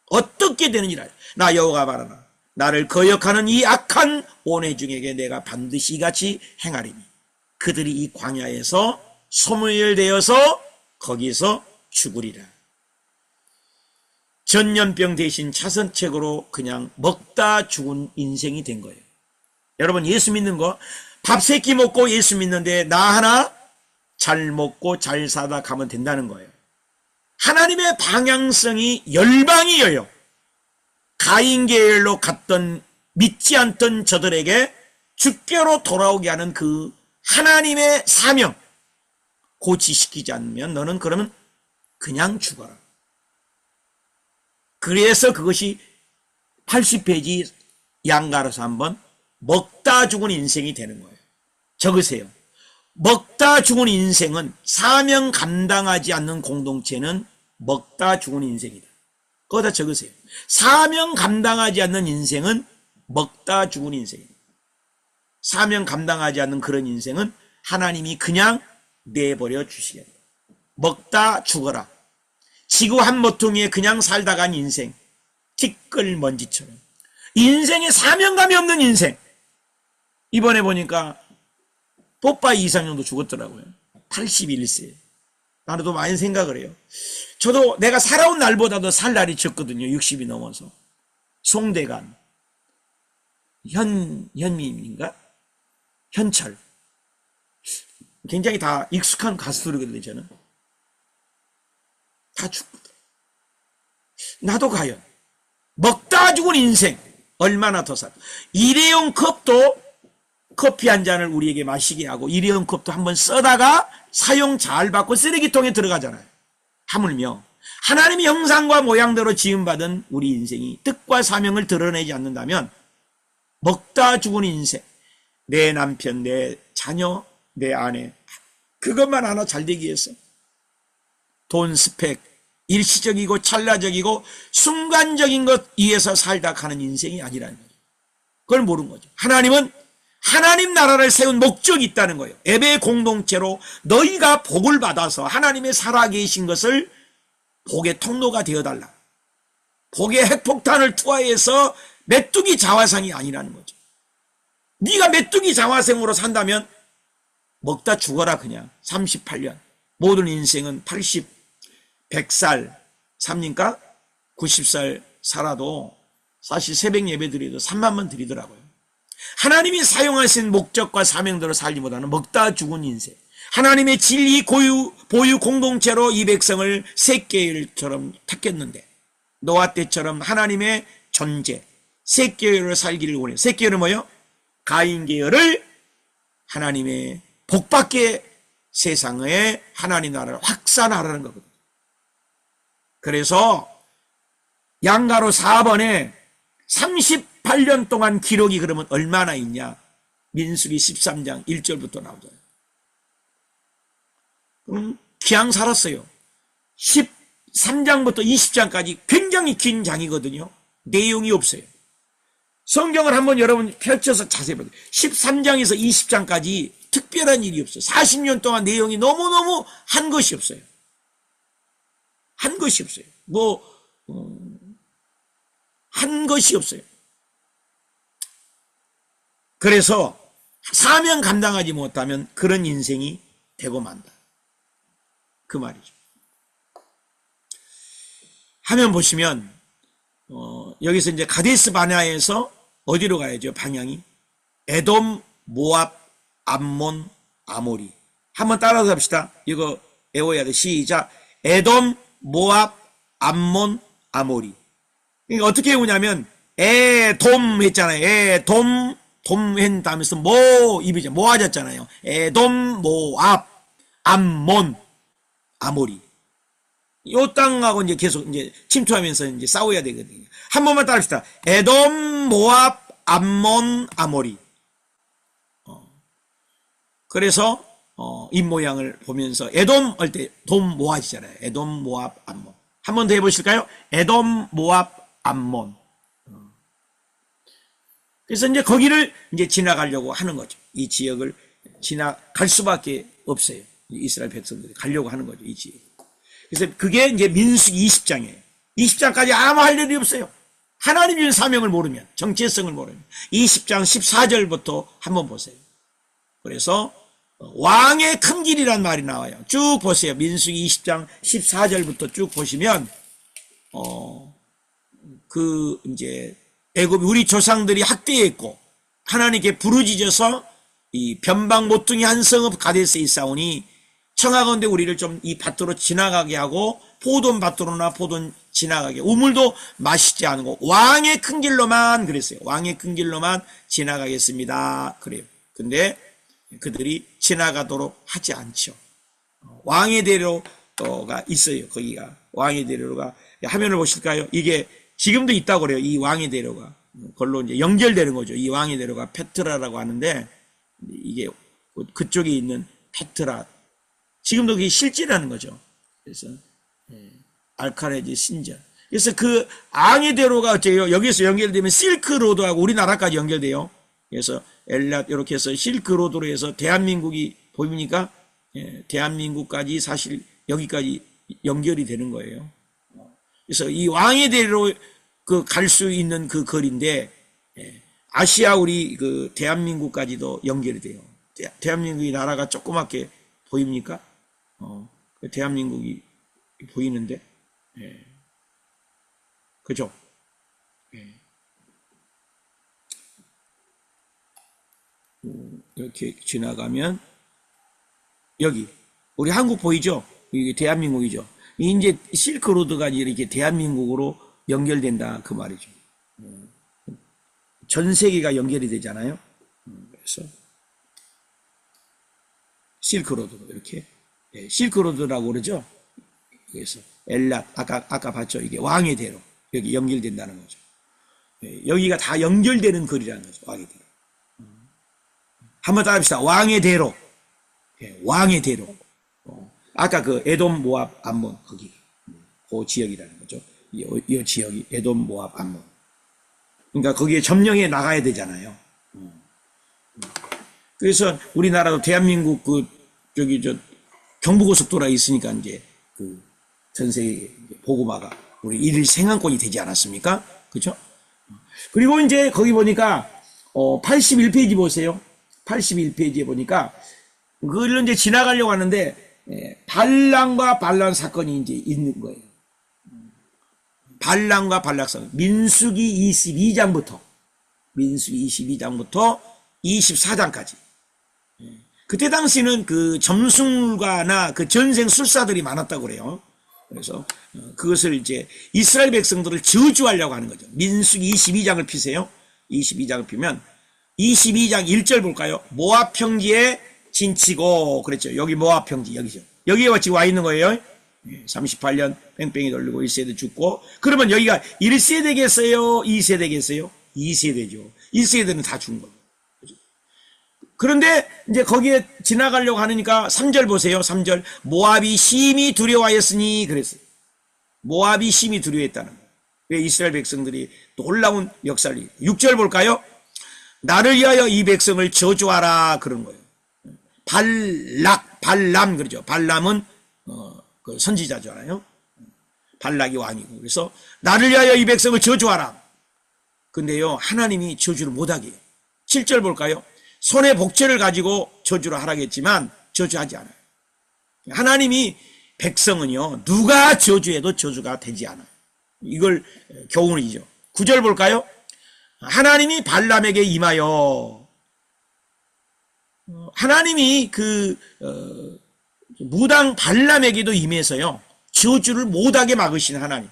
어떻게 되는지를 알리라. 나 여호와가 말하나 나를 거역하는 이 악한 온회 중에게 내가 반드시 이같이 행하리니 그들이 이 광야에서 소멸되어서 거기서 죽으리라. 전염병 대신 차선책으로 그냥 먹다 죽은 인생이 된 거예요. 여러분 예수 믿는 거 밥 세 끼 먹고 예수 믿는데 나 하나 잘 먹고 잘 사다 가면 된다는 거예요. 하나님의 방향성이 열방이에요. 가인계열로 갔던 믿지 않던 저들에게 주께로 돌아오게 하는 그 하나님의 사명 고치시키지 않으면 너는 그러면 그냥 죽어라. 그래서 그것이 80페이지 양가로서 한번 먹다 죽은 인생이 되는 거예요. 적으세요. 먹다 죽은 인생은 사명 감당하지 않는 공동체는 먹다 죽은 인생이다. 거기다 적으세요. 사명 감당하지 않는 인생은 먹다 죽은 인생이다. 사명 감당하지 않는 그런 인생은 하나님이 그냥 내버려 주시겠다. 먹다 죽어라. 지구 한 모퉁이에 그냥 살다 간 인생. 티끌먼지처럼. 인생에 사명감이 없는 인생. 이번에 보니까 뽀빠이 이상형도 죽었더라고요. 81세. 나도 많이 생각을 해요. 저도 내가 살아온 날보다도 살 날이 적거든요. 60이 넘어서. 송대관, 현민인가? 현철. 굉장히 다 익숙한 가수들이거든요, 저는. 다 죽거든. 나도 과연 먹다 죽은 인생 얼마나 더 살. 일회용 컵도 커피 한 잔을 우리에게 마시게 하고 일회용 컵도 한번 써다가 사용 잘 받고 쓰레기통에 들어가잖아요. 하물며 하나님의 형상과 모양대로 지음받은 우리 인생이 뜻과 사명을 드러내지 않는다면 먹다 죽은 인생, 내 남편, 내 자녀, 내 아내, 그것만 하나 잘 되기 위해서 돈, 스펙, 일시적이고 찰나적이고 순간적인 것 위해서 살다 가는 인생이 아니라는 거죠. 그걸 모르는 거죠. 하나님은 하나님 나라를 세운 목적이 있다는 거예요. 예배 공동체로 너희가 복을 받아서 하나님의 살아계신 것을 복의 통로가 되어달라. 복의 핵폭탄을 투하해서 메뚜기 자화상이 아니라는 거죠. 네가 메뚜기 자화상으로 산다면 먹다 죽어라 그냥. 38년. 모든 인생은 80, 100살 삽니까? 90살 살아도 사실 새벽 예배 드려도 3만 번 드리더라고요. 하나님이 사용하신 목적과 사명대로 살기보다는 먹다 죽은 인생. 하나님의 진리 보유 공동체로 이 백성을 셋계율처럼 택했는데 노아 때처럼 하나님의 존재, 셋계율을 살기를 원해요. 셋계율은 뭐예요? 가인계열을 하나님의 복받게 세상에 하나님 나라를 확산하라는 거거든요. 그래서 양가로 4번에 38년 동안 기록이 그러면 얼마나 있냐? 민수기 13장 1절부터 나오잖아요. 그럼 기양 살았어요. 13장부터 20장까지 굉장히 긴 장이거든요. 내용이 없어요. 성경을 한번 여러분 펼쳐서 자세히 보세요. 13장에서 20장까지 특별한 일이 없어요. 40년 동안 내용이 너무너무 한 것이 없어요. 한 것이 없어요. 한 것이 없어요. 그래서 사명 감당하지 못하면 그런 인생이 되고 만다. 그 말이죠. 화면 보시면 여기서 이제 가데스 바네아에서 어디로 가야죠? 방향이 에돔, 모압, 암몬, 아모리. 한번 따라서 합시다. 이거 외워야 돼. 시작. 에돔, 모압, 암몬, 아모리. 그러니까 어떻게 해오냐면 에돔 했잖아요. 에돔, 돔한 다음에서 모 입이죠. 모아졌잖아요. 에돔, 모압, 암몬, 아모리. 요 땅하고 이제 계속 이제 침투하면서 이제 싸워야 되거든요. 한 번만 따라합시다. 에돔, 모압, 암몬, 아모리. 그래서 입 모양을 보면서 에돔 할 때 돔 모아지잖아요. 에돔, 모압, 암몬. 한 번 더 해보실까요? 에돔, 모압, 암몬. 그래서 이제 거기를 이제 지나가려고 하는 거죠. 이 지역을 지나갈 수밖에 없어요. 이스라엘 백성들이 가려고 하는 거죠. 이 지역. 그래서 그게 이제 민수기 20장이에요. 20장까지 아무 할 일이 없어요. 하나님의 사명을 모르면, 정체성을 모르면. 20장 14절부터 한번 보세요. 그래서 왕의 큰 길이란 말이 나와요. 쭉 보세요. 민수기 20장 14절부터 쭉 보시면 이제 애굽 우리 조상들이 학대했고 하나님께 부르짖어서 이 변방 모퉁이 한 성읍 가데스에 있사오니 청하건대 우리를 좀 이 밭으로 지나가게 하고 포돈 밭으로나 포돈 지나가게 우물도 마시지 않고 왕의 큰 길로만 그랬어요. 왕의 큰 길로만 지나가겠습니다. 그래요. 근데 그들이 지나가도록 하지 않죠. 왕의 대로가 있어요. 거기가 왕의 대로가 화면을 보실까요? 이게 지금도 있다고 그래요. 이 왕의 대로가 그걸로 이제 연결되는 거죠. 이 왕의 대로가 페트라라고 하는데 이게 그쪽에 있는 페트라 지금도 그게 실제라는 거죠. 그래서 알카레지 신전. 그래서 그 왕의 대로가 어째요? 여기서 연결되면 실크로드하고 우리나라까지 연결돼요. 그래서 엘랏 이렇게 해서 실크로드로 해서 대한민국이 보입니까? 대한민국까지 사실 여기까지 연결이 되는 거예요. 그래서 이 왕의 대로 그 갈 수 있는 그 거리인데 아시아 우리 그 대한민국까지도 연결이 돼요. 대한민국이 나라가 조그맣게 보입니까? 대한민국이 보이는데, 그죠? 이렇게 지나가면 여기 우리 한국 보이죠? 이게 대한민국이죠. 이제 실크로드가 이렇게 대한민국으로 연결된다 그 말이죠. 전 세계가 연결이 되잖아요. 그래서 실크로드로 이렇게 실크로드라고 그러죠. 그래서 엘랏 아까 봤죠. 이게 왕의 대로 여기 연결된다는 거죠. 여기가 다 연결되는 거리라는 거죠. 왕의 대로. 한번 따라합시다. 왕의 대로. 왕의 대로. 아까 그 에돔 모압 암몬 거기 그 지역이라는 거죠. 이 지역이 에돔 모압 암몬. 그러니까 거기에 점령해 나가야 되잖아요. 그래서 우리나라도 대한민국 그 저기 저 경부고속도로가 있으니까 이제 그 전세계 보고마가 우리 일일 생활권이 되지 않았습니까? 그렇죠? 그리고 이제 거기 보니까 81페이지 보세요. 81페이지에 보니까 그걸 이제 지나가려고 하는데 발람과 발람 사건이 이제 있는 거예요. 발람과 발락 사건. 민수기 22장부터 24장까지. 그때 당시는 그 점술가나 그 전생 술사들이 많았다고 그래요. 그래서 그것을 이제 이스라엘 백성들을 저주하려고 하는 거죠. 민수기 22장을 피세요. 22장을 피면 22장 1절 볼까요? 모압 평지에 진치고 그랬죠. 여기 모압 평지 여기죠. 여기에 지금 와 있는 거예요. 38년 뺑뺑이 돌리고 1세대 죽고 그러면 여기가 1세대겠어요? 2세대겠어요? 2세대죠. 1세대는 다 죽은 거예요. 그런데 이제 거기에 지나가려고 하니까 3절 보세요. 3절 모압이 심히 두려워하였으니 그랬어요. 모압이 심히 두려워했다는 거예요. 왜 이스라엘 백성들이 놀라운 역사를 6절 볼까요? 나를 위하여 이 백성을 저주하라 그런 거예요. 발람 그러죠. 발람은 그 선지자잖아요. 발락이 왕이고 그래서 나를 위하여 이 백성을 저주하라. 근데요 하나님이 저주를 못하게 해요. 7절 볼까요? 손에 복채를 가지고 저주를 하라겠지만 저주하지 않아요. 하나님이 백성은요 누가 저주해도 저주가 되지 않아요. 이걸 교훈이죠. 9절 볼까요? 하나님이 발람에게 임하여 하나님이 그 무당 발람에게도 임해서요 저주를 못하게 막으신 하나님.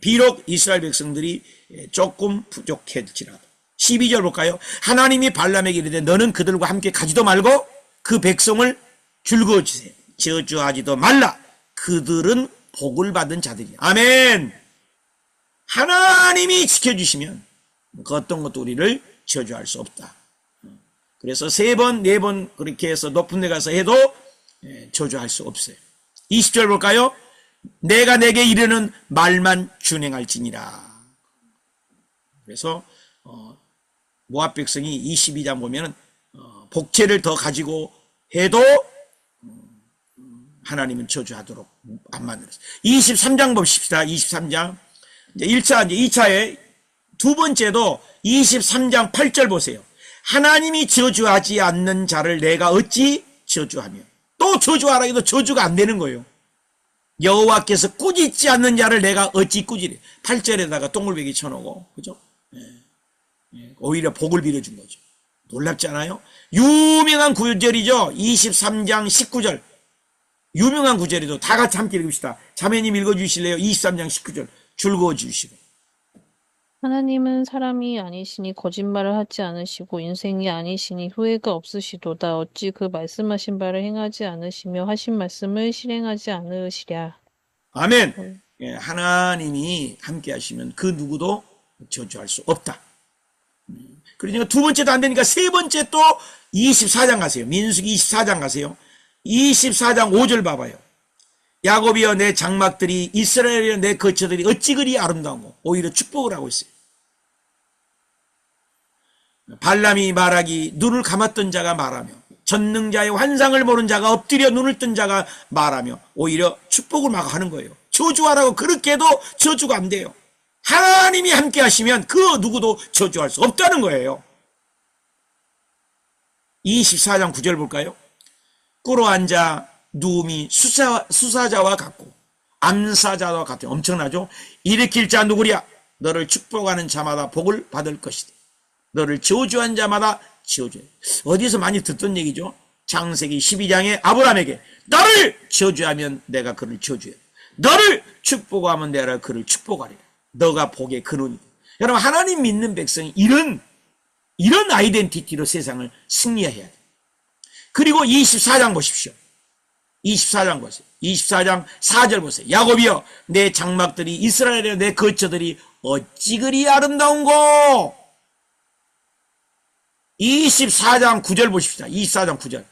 비록 이스라엘 백성들이 조금 부족했지라도 12절 볼까요? 하나님이 발람에게 이르되 너는 그들과 함께 가지도 말고 그 백성을 즐거워지세요. 저주하지도 말라. 그들은 복을 받은 자들이야. 아멘. 하나님이 지켜주시면 그 어떤 것도 우리를 저주할 수 없다. 그래서 3번, 4번 그렇게 해서 높은 데 가서 해도 저주할 수 없어요. 20절 볼까요? 내가 내게 이르는 말만 준행할지니라. 그래서 모압 백성이 22장 보면 복채를 더 가지고 해도 하나님은 저주하도록 안 만들었어요. 23장 봅시다. 23장. 이제 1차, 이제 2차에 두 번째도 23장 8절 보세요. 하나님이 저주하지 않는 자를 내가 어찌 저주하며 또 저주하라 해도 저주가 안 되는 거예요. 여호와께서 꾸짖지 않는 자를 내가 어찌 꾸짖으리. 8절에다가 동글베기 쳐놓고 그죠? 오히려 복을 빌어준 거죠. 놀랍지 않아요? 유명한 구절이죠. 23장 19절. 유명한 구절이죠. 다 같이 함께 읽읍시다. 자매님 읽어주실래요? 23장 19절. 즐거워 주시고. 하나님은 사람이 아니시니 거짓말을 하지 않으시고 인생이 아니시니 후회가 없으시도다. 어찌 그 말씀하신 바를 행하지 않으시며 하신 말씀을 실행하지 않으시랴. 아멘. 하나님이 함께 하시면 그 누구도 저주할 수 없다. 그러니까 두 번째도 안 되니까 세 번째 또 24장 가세요. 민수기 24장 가세요. 24장 5절 봐봐요. 야곱이여 내 장막들이 이스라엘이여 내 거처들이 어찌 그리 아름다운고. 오히려 축복을 하고 있어요. 발람이 말하기 눈을 감았던 자가 말하며 전능자의 환상을 보는 자가 엎드려 눈을 뜬 자가 말하며 오히려 축복을 막 하는 거예요. 저주하라고 그렇게 해도 저주가 안 돼요. 하나님이 함께 하시면 그 누구도 저주할 수 없다는 거예요. 24장 9절 볼까요? 꿇어 앉아 누움이 수사자와 같고 암사자와 같아. 엄청나죠? 일으킬 자 누구랴? 너를 축복하는 자마다 복을 받을 것이다. 너를 저주한 자마다 지어줘야 돼. 어디서 많이 듣던 얘기죠. 창세기 12장에 아브라함에게 너를 저주하면 내가 그를 저주해, 너를 축복하면 내가 그를 축복하리라. 너가 복의 근원이다. 여러분, 하나님 믿는 백성이 이런 아이덴티티로 세상을 승리해야 돼. 그리고 24장 보십시오. 24장 보세요. 24장 4절 보세요. 야곱이여, 내 장막들이, 이스라엘의 내 거처들이 어찌 그리 아름다운고. 24장 9절 보십시다. 24장 9절.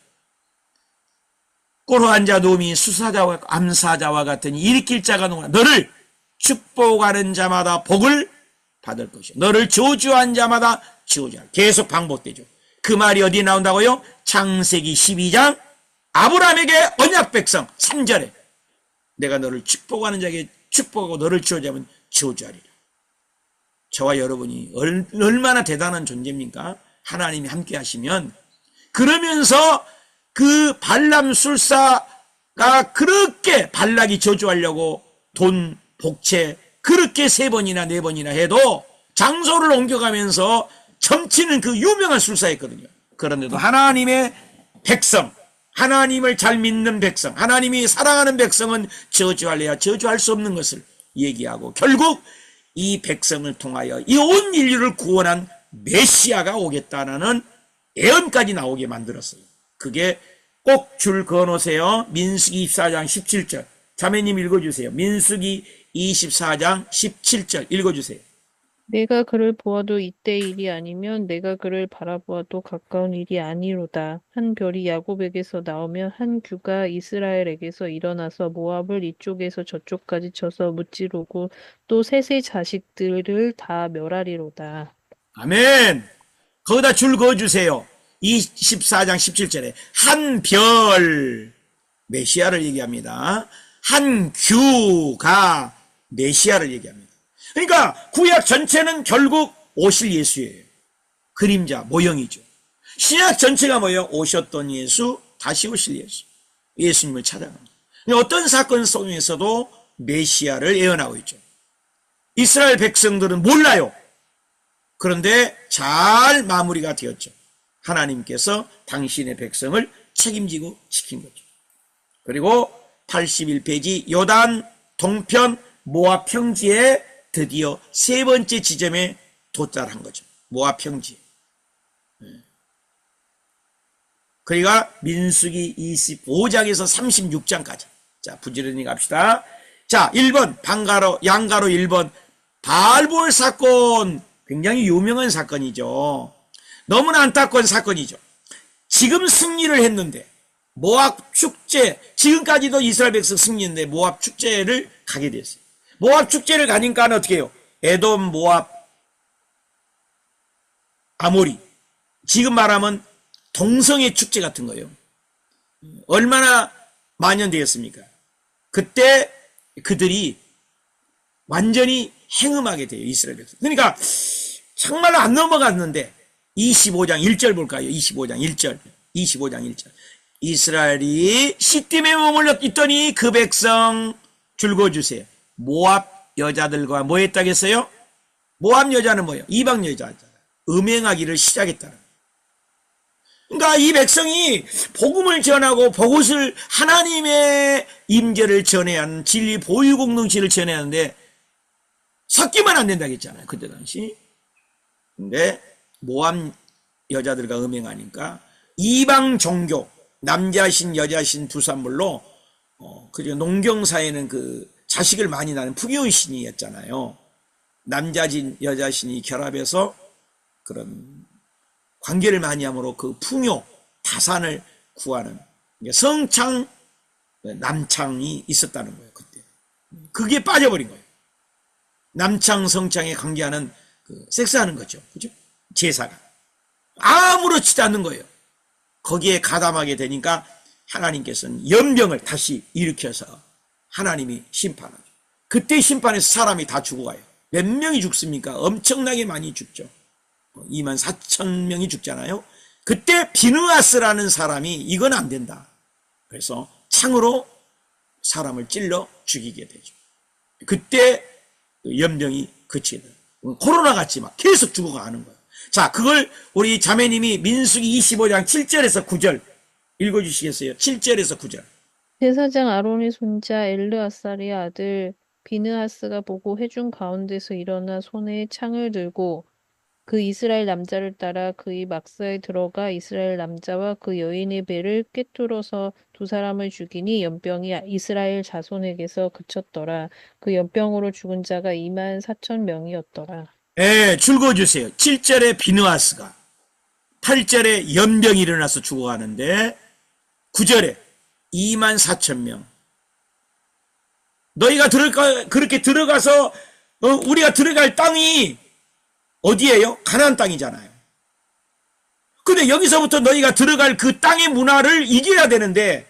꼴한 자 누움이 수사자와 암사자와 같은 일으킬 자가 누구나 너를 축복하는 자마다 복을 받을 것이요, 너를 저주한 자마다 저주할. 계속 반복되죠. 그 말이 어디 나온다고요? 창세기 12장 아브라함에게 언약 백성 3절에 내가 너를 축복하는 자에게 축복하고 너를 저주하면 저주하리라. 저와 여러분이 얼마나 대단한 존재입니까? 하나님이 함께 하시면. 그러면서 그 발람 술사가 그렇게 발락이 저주하려고 돈, 복채 그렇게 3번이나 4번이나 해도 장소를 옮겨가면서 점치는 그 유명한 술사였거든요. 그런데도 하나님의 백성, 하나님을 잘 믿는 백성, 하나님이 사랑하는 백성은 저주할래야 저주할 수 없는 것을 얘기하고, 결국 이 백성을 통하여 이 온 인류를 구원한 메시아가 오겠다라는 예언까지 나오게 만들었어요. 그게 꼭 줄 그어놓으세요. 민수기 24장 17절. 자매님 읽어주세요. 민수기 24장 17절 읽어주세요. 내가 그를 보아도 이때 일이 아니면 내가 그를 바라보아도 가까운 일이 아니로다. 한 별이 야곱에게서 나오면 한 규가 이스라엘에게서 일어나서 모압을 이쪽에서 저쪽까지 쳐서 무찌르고 또 셋의 자식들을 다 멸하리로다. 아멘. 거기다 줄 그어주세요. 24장 17절에 한 별, 메시아를 얘기합니다. 한 규가 메시아를 얘기합니다. 그러니까 구약 전체는 결국 오실 예수예요. 그림자, 모형이죠. 신약 전체가 뭐예요? 오셨던 예수, 다시 오실 예수. 예수님을 찾아갑니다. 어떤 사건 속에서도 메시아를 예언하고 있죠. 이스라엘 백성들은 몰라요. 그런데 잘 마무리가 되었죠. 하나님께서 당신의 백성을 책임지고 지킨 거죠. 그리고 81페이지 요단 동편 모압 평지에 드디어 3번째 지점에 도달한 거죠. 모압 평지. 그러니까 민수기 25장에서 36장까지. 자, 부지런히 갑시다. 자, 1번 양가로 1번 바알볼 사건. 굉장히 유명한 사건이죠. 너무나 안타까운 사건이죠. 지금 승리를 했는데 모압 축제, 지금까지도 이스라엘 백성 승리했는데 모압 축제를 가게 됐어요. 모압 축제를 가니까 어떻게 해요? 에돔, 모압, 아모리. 지금 말하면 동성애 축제 같은 거예요. 얼마나 만연되었습니까? 그때 그들이 완전히 행음하게 돼요. 이스라엘 백성. 그러니까 정말로 안 넘어갔는데 25장 1절 볼까요? 25장 1절. 25장 1절. 이스라엘이 시딤에 머물러 있더니 그 백성 줄거주세요. 모압 여자들과 뭐 했다겠어요? 모압 여자는 뭐예요? 이방 여자잖아요. 음행하기를 시작했다는. 그러니까 이 백성이 복음을 전하고 복음을 하나님의 임재를 전해야 하는 진리 보유 공동체를 전해야 하는데 섞이면 안 된다고 했잖아요. 그때 당시. 근데 모압 여자들과 음행하니까 이방 종교, 남자신 여자신 두 산물로 그리고 농경사에는 그 자식을 많이 낳는 풍요신이었잖아요. 남자신 여자신이 결합해서 그런 관계를 많이 함으로 그 풍요 다산을 구하는 성창 남창이 있었다는 거예요. 그때 그게 빠져버린 거예요. 남창 성창에 관계하는 그 섹스하는 거죠. 그죠? 제사가 아무렇지도 않는 거예요. 거기에 가담하게 되니까 하나님께서는 연병을 다시 일으켜서 하나님이 심판하죠. 그때 심판에서 사람이 다 죽어가요. 몇 명이 죽습니까? 엄청나게 많이 죽죠. 24,000명이 죽잖아요. 그때 비느하스라는 사람이 이건 안 된다. 그래서 창으로 사람을 찔러 죽이게 되죠. 그때 연병이 그치게 돼요. 코로나 같이 막 계속 죽어가는 거예요. 자, 그걸 우리 자매님이 민수기 25장 7절에서 9절 읽어주시겠어요? 7절에서 9절. 제사장 아론의 손자 엘르아살의 아들 비느하스가 보고 회중 가운데서 일어나 손에 창을 들고 그 이스라엘 남자를 따라 그의 막사에 들어가 이스라엘 남자와 그 여인의 배를 꿰뚫어서 두 사람을 죽이니 연병이 이스라엘 자손에게서 그쳤더라. 그 연병으로 죽은 자가 2만 4천 명이었더라. 예, 줄거주세요. 7절에 비느하스가, 8절에 연병이 일어나서 죽어가는데 9절에 2만 4천 명. 너희가 그렇게 들어가서 우리가 들어갈 땅이 어디예요? 가나안 땅이잖아요. 근데 여기서부터 너희가 들어갈 그 땅의 문화를 이겨야 되는데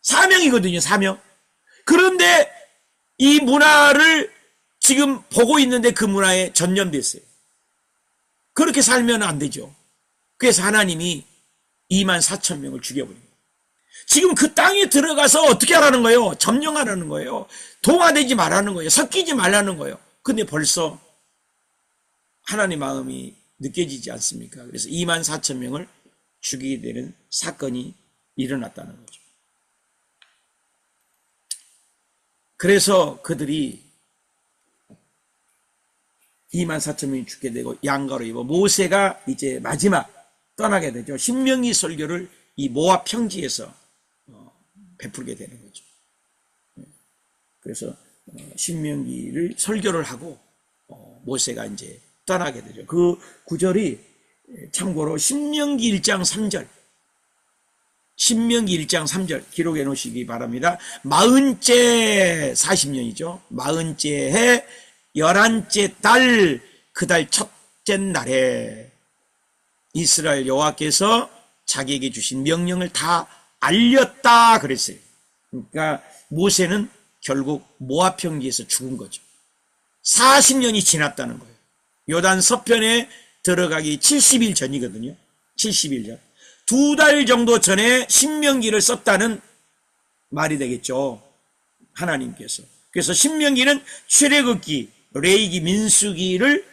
사명이거든요, 사명. 그런데 이 문화를 지금 보고 있는데 그 문화에 전념됐어요. 그렇게 살면 안 되죠. 그래서 하나님이 2만 4천 명을 죽여버린 거예요. 지금 그 땅에 들어가서 어떻게 하라는 거예요? 점령하라는 거예요. 동화되지 말라는 거예요. 섞이지 말라는 거예요. 근데 벌써 하나님 마음이 느껴지지 않습니까? 그래서 2만 4천 명을 죽이게 되는 사건이 일어났다는 거죠. 그래서 그들이 2만 4천 명이 죽게 되고 양가로 입어 모세가 이제 마지막 떠나게 되죠. 신명기 설교를 이 모압 평지에서 베풀게 되는 거죠. 그래서 신명기를 설교를 하고 모세가 이제 떠나게 되죠. 그 구절이 참고로 신명기 1장 3절, 신명기 1장 3절 기록해 놓으시기 바랍니다. 40째 40년이죠. 40째 해 11째 달 그 달 첫째 날에 이스라엘 여호와께서 자기에게 주신 명령을 다 알렸다 그랬어요. 그러니까 모세는 결국 모압 평지에서 죽은 거죠. 40년이 지났다는 거예요. 요단 서편에 들어가기 70일 전이거든요. 70일 전. 2달 정도 전에 신명기를 썼다는 말이 되겠죠. 하나님께서. 그래서 신명기는 출애굽기, 레위기, 민수기를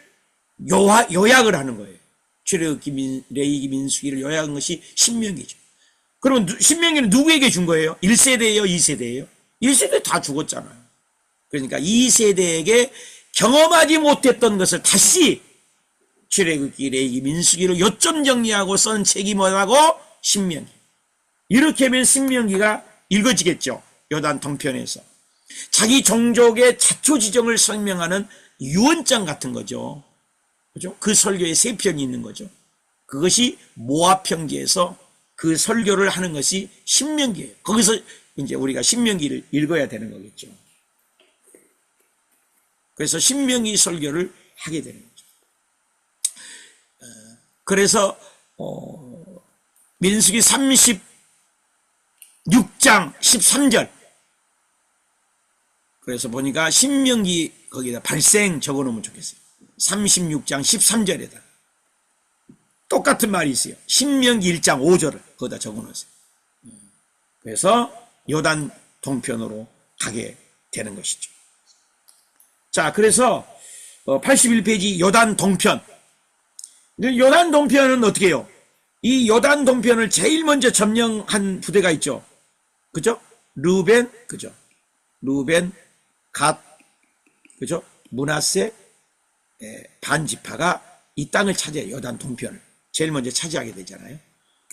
요약을 하는 거예요. 출애굽기, 레위기, 민수기를 요약한 것이 신명기죠. 그러면 신명기는 누구에게 준 거예요? 1세대예요? 2세대예요? 1세대 다 죽었잖아요. 그러니까 2세대에게 경험하지 못했던 것을 다시 출애굽기, 레위기, 민수기로 요점 정리하고 쓴 책이 뭐라고? 신명기. 이렇게 하면 신명기가 읽어지겠죠. 요단 동편에서. 자기 종족의 자초지정을 설명하는 유언장 같은 거죠. 그죠? 그 설교에 세 편이 있는 거죠. 그것이 모압 평지에서 그 설교를 하는 것이 신명기예요. 거기서 이제 우리가 신명기를 읽어야 되는 거겠죠. 그래서 신명기 설교를 하게 되는 거죠. 그래서 민수기 36장 13절. 그래서 보니까 신명기 거기다 발생 적어놓으면 좋겠어요. 36장 13절에다 똑같은 말이 있어요. 신명기 1장 5절을 거기다 적어놓으세요. 그래서 요단 동편으로 가게 되는 것이죠. 자, 그래서 81페이지 요단 동편. 요단 동편은 어떻게 해요? 이 요단 동편을 제일 먼저 점령한 부대가 있죠. 그죠? 르벤, 그죠? 르벤, 갓, 그죠? 므낫세, 반지파가 이 땅을 차지해요. 요단 동편을. 제일 먼저 차지하게 되잖아요.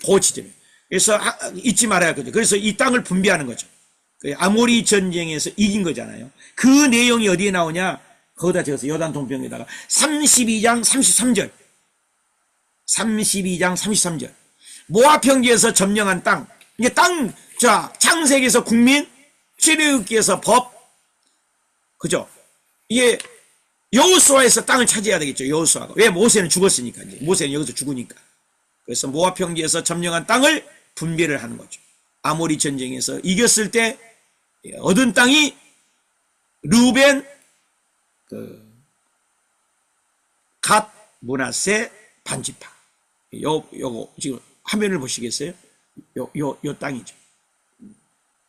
그 지점에. 그래서 잊지 말아야 하거든요. 그래서 이 땅을 분배하는 거죠. 아모리 전쟁에서 이긴 거잖아요. 그 내용이 어디에 나오냐? 거기다 적어서 요단 동편에다가 32장 33절. 32장 33절. 모압 평지에서 점령한 땅. 이게 땅, 자, 창세기에서 국민, 출애굽기에서 법. 그죠? 이게 여호수아에서 땅을 차지해야 되겠죠. 여호수아가. 왜? 모세는 죽었으니까. 이제 모세는 여기서 죽으니까. 그래서 모압 평지에서 점령한 땅을 분배를 하는 거죠. 아모리 전쟁에서 이겼을 때 얻은 땅이 르벤, 갓, 므낫세, 반지파. 요거 지금 화면을 보시겠어요? 요 땅이죠.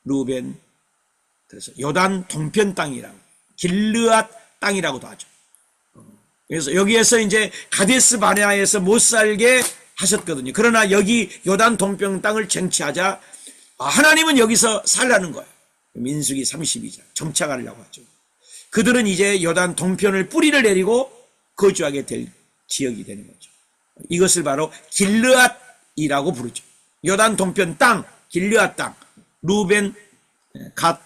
르벤. 그래서 요단 동편 땅이라고, 길르앗 땅이라고도 하죠. 그래서 여기에서 이제 가데스 바네아에서 못 살게 하셨거든요. 그러나 여기 요단 동편 땅을 쟁취하자 하나님은 여기서 살라는 거예요. 민수기 32장 정착하려고 하죠. 그들은 이제 요단 동편을 뿌리를 내리고 거주하게 될 지역이 되는 거죠. 이것을 바로 길르앗이라고 부르죠. 요단 동편 땅, 길르앗 땅, 루벤, 갓,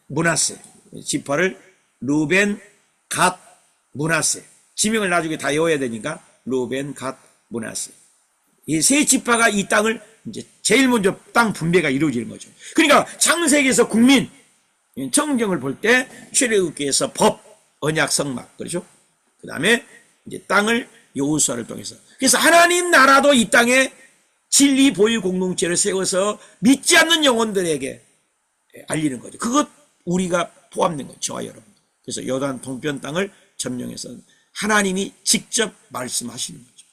므낫세 지파를 루벤, 갓, 므낫세 지명을 나중에 다 외워야 되니까 루벤, 갓, 므낫세 이 세 지파가 이 땅을 이제 제일 먼저 땅 분배가 이루어지는 거죠. 그러니까 창세기에서 국민 정경을 볼 때 출애굽기에서 법, 언약, 성막 그렇죠. 그 다음에 이제 땅을 여호수아를 통해서 그래서 하나님 나라도 이 땅에 진리 보유 공동체를 세워서 믿지 않는 영혼들에게 알리는 거죠. 그것 우리가 포함된 거죠. 저와 여러분. 그래서 요단 동편 땅을 점령해서 하나님이 직접 말씀하시는 거죠.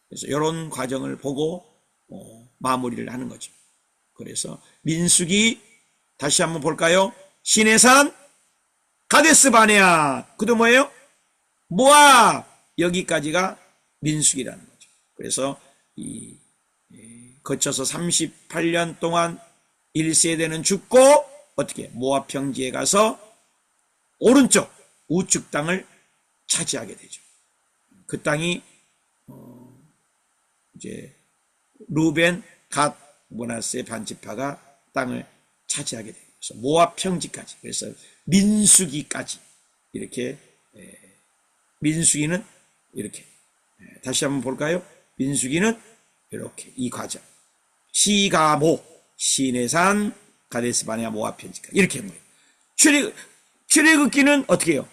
그래서 이런 과정을 보고 마무리를 하는 거죠. 그래서 민수기 다시 한번 볼까요? 시내산, 가데스 바네아, 그도 뭐예요? 모압 여기까지가 민수기라는 거죠. 그래서 거쳐서 38년 동안 1세대는 죽고 어떻게 모압 평지에 가서 오른쪽 우측 땅을 차지하게 되죠. 그 땅이 이제 루벤, 갓, 므낫세 반지파가 땅을 차지하게 돼요. 그래서 모압 평지까지. 그래서 민수기까지 이렇게 민수기는 이렇게 다시 한번 볼까요? 민수기는 이렇게 이 과정. 시가모, 시내산, 가데스 바네아 모압 평지까지 이렇게 한 거예요. 출애굽기는 어떻게 해요?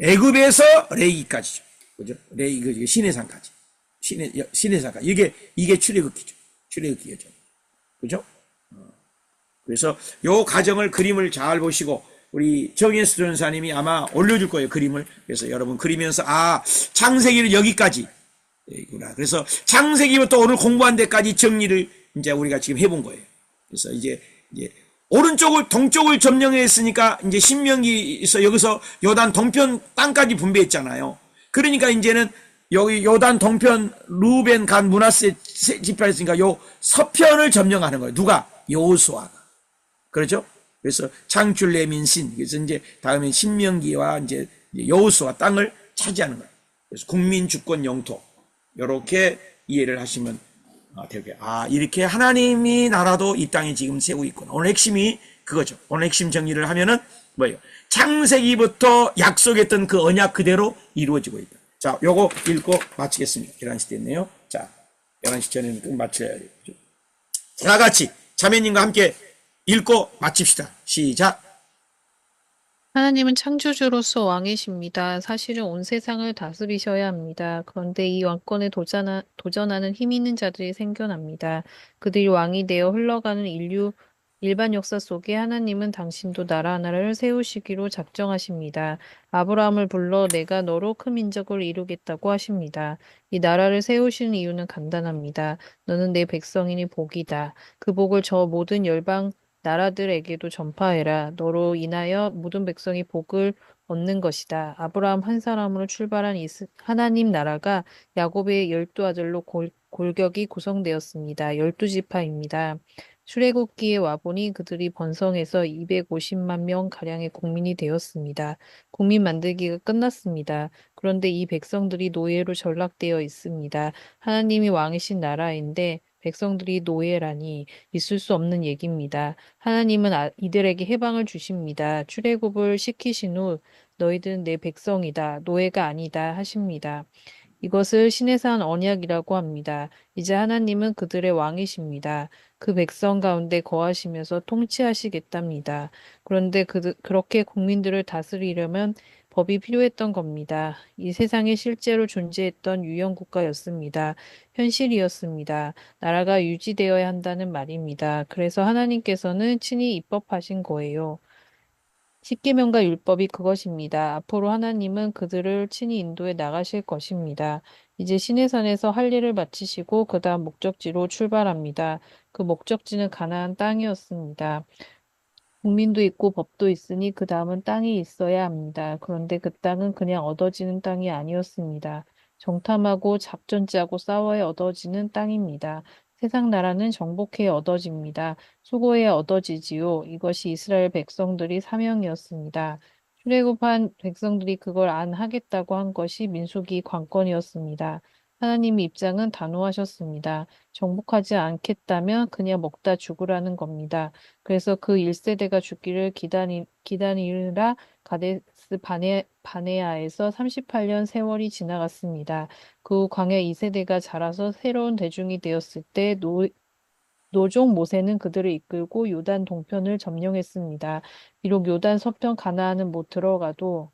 애굽에서 레이기까지죠. 그죠? 레이기 시내산까지. 시내산까지. 이게 출애굽기죠. 출애굽기죠. 그죠? 그래서 요 과정을 그림을 잘 보시고 우리 정예수 전사님이 아마 올려줄 거예요. 그림을. 그래서 여러분 그리면서 창세기는 여기까지 구나. 그래서 창세기부터 오늘 공부한 데까지 정리를 이제 우리가 지금 해본 거예요. 그래서 이제 오른쪽을 동쪽을 점령했으니까 이제 신명기에서 여기서 요단 동편 땅까지 분배했잖아요. 그러니까 이제는 여기 요단 동편 루벤, 간, 므낫세 지파였으니까 요 서편을 점령하는 거예요. 누가? 여호수아가. 그렇죠? 그래서 창출 레민신. 그래서 이제 다음에 신명기와 이제 여호수아 땅을 차지하는 거예요. 그래서 국민 주권 영토. 이렇게 이해를 하시면 되게 이렇게 하나님이 나라도 이 땅에 지금 세우고 있구나. 오늘 핵심이 그거죠. 오늘 핵심 정리를 하면은 뭐예요? 창세기부터 약속했던 그 언약 그대로 이루어지고 있다. 자, 요거 읽고 마치겠습니다. 11시 됐네요. 자, 11시 전에는 꼭 마쳐야 돼요. 다 같이 자매님과 함께 읽고 마칩시다. 시작. 하나님은 창조주로서 왕이십니다. 사실은 온 세상을 다스리셔야 합니다. 그런데 이 왕권에 도전하는 힘 있는 자들이 생겨납니다. 그들이 왕이 되어 흘러가는 일반 역사 속에 하나님은 당신도 나라 하나를 세우시기로 작정하십니다. 아브라함을 불러 내가 너로 큰 민족을 이루겠다고 하십니다. 이 나라를 세우시는 이유는 간단합니다. 너는 내 백성이니 복이다. 그 복을 저 모든 열방 나라들에게도 전파해라. 너로 인하여 모든 백성이 복을 얻는 것이다. 아브라함 한 사람으로 출발한 하나님 나라가 야곱의 12아들로 골격이 구성되었습니다. 12지파입니다. 출애굽기에 와보니 그들이 번성해서 250만 명 가량의 국민이 되었습니다. 국민 만들기가 끝났습니다. 그런데 이 백성들이 노예로 전락되어 있습니다. 하나님이 왕이신 나라인데 백성들이 노예라니 있을 수 없는 얘기입니다. 하나님은 이들에게 해방을 주십니다. 출애굽을 시키신 후 너희들은 내 백성이다. 노예가 아니다 하십니다. 이것을 신의 산 언약이라고 합니다. 이제 하나님은 그들의 왕이십니다. 그 백성 가운데 거하시면서 통치하시겠답니다. 그런데 그렇게 국민들을 다스리려면 법이 필요했던 겁니다. 이 세상에 실제로 존재했던 유형 국가였습니다. 현실이었습니다. 나라가 유지되어야 한다는 말입니다. 그래서 하나님께서는 친히 입법하신 거예요. 십계명과 율법이 그것입니다. 앞으로 하나님은 그들을 친히 인도해 나가실 것입니다. 이제 시내산에서 할 일을 마치시고 그 다음 목적지로 출발합니다. 그 목적지는 가나안 땅이었습니다. 국민도 있고 법도 있으니 그 다음은 땅이 있어야 합니다. 그런데 그 땅은 그냥 얻어지는 땅이 아니었습니다. 정탐하고 작전 짜고 싸워야 얻어지는 땅입니다. 세상 나라는 정복해 얻어집니다. 수고해 얻어지지요. 이것이 이스라엘 백성들이 사명이었습니다. 출애굽한 백성들이 그걸 안 하겠다고 한 것이 민수기 관건이었습니다. 하나님의 입장은 단호하셨습니다. 정복하지 않겠다면 그냥 먹다 죽으라는 겁니다. 그래서 그 1세대가 죽기를 기다리라 가데스 바네아에서 38년 세월이 지나갔습니다. 그 후 광야 2세대가 자라서 새로운 대중이 되었을 때 노종 모세는 그들을 이끌고 요단 동편을 점령했습니다. 비록 요단 서편 가나안은 못 들어가도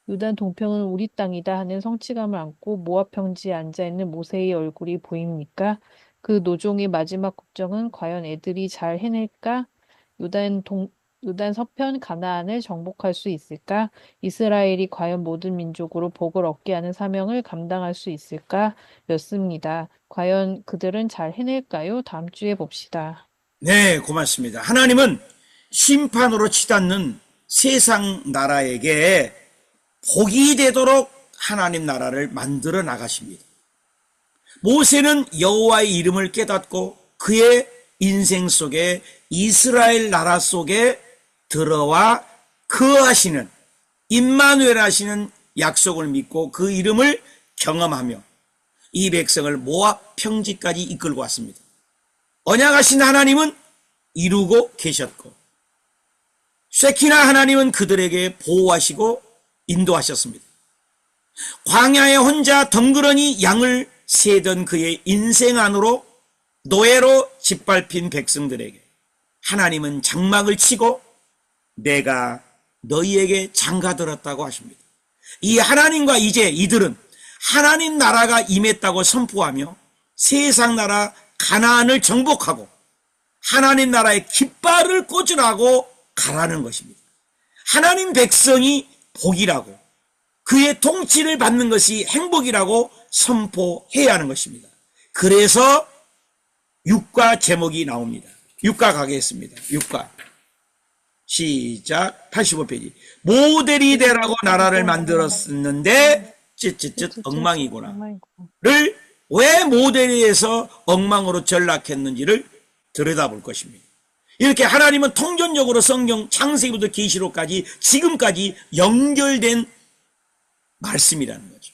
요단 동편은 우리 땅이다 하는 성취감을 안고 모압 평지에 앉아있는 모세의 얼굴이 보입니까? 그 노종의 마지막 걱정은 과연 애들이 잘 해낼까? 요단 서편 가나안을 정복할 수 있을까? 이스라엘이 과연 모든 민족으로 복을 얻게 하는 사명을 감당할 수 있을까? 였습니다. 과연 그들은 잘 해낼까요? 다음 주에 봅시다. 네, 고맙습니다. 하나님은 심판으로 치닫는 세상 나라에게 복이 되도록 하나님 나라를 만들어 나가십니다. 모세는 여호와의 이름을 깨닫고 그의 인생 속에 이스라엘 나라 속에 들어와 거하시는 임마누엘 하시는 약속을 믿고 그 이름을 경험하며 이 백성을 모압 평지까지 이끌고 왔습니다. 언약하신 하나님은 이루고 계셨고 쉐키나 하나님은 그들에게 보호하시고 인도하셨습니다. 광야에 혼자 덩그러니 양을 세던 그의 인생 안으로 노예로 짓밟힌 백성들에게 하나님은 장막을 치고 내가 너희에게 장가들었다고 하십니다. 이 하나님과 이제 이들은 하나님 나라가 임했다고 선포하며 세상 나라 가나안을 정복하고 하나님 나라의 깃발을 꽂으라고 가라는 것입니다. 하나님 백성이 복이라고 그의 통치를 받는 것이 행복이라고 선포해야 하는 것입니다. 그래서 육과 제목이 나옵니다. 육과 가겠습니다. 육과 시작 85페이지 모델이 되라고 나라를 만들었는데 엉망이구나 를 왜 모델에서 엉망으로 전락했는지를 들여다볼 것입니다. 이렇게 하나님은 통전적으로 성경 창세기부터 계시록까지 지금까지 연결된 말씀이라는 거죠.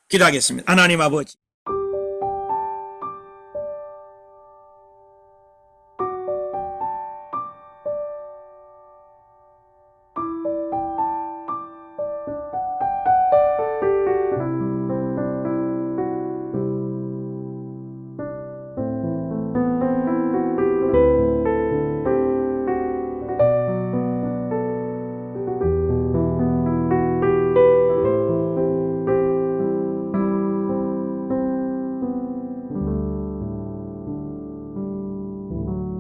기도하겠습니다. 하나님 아버지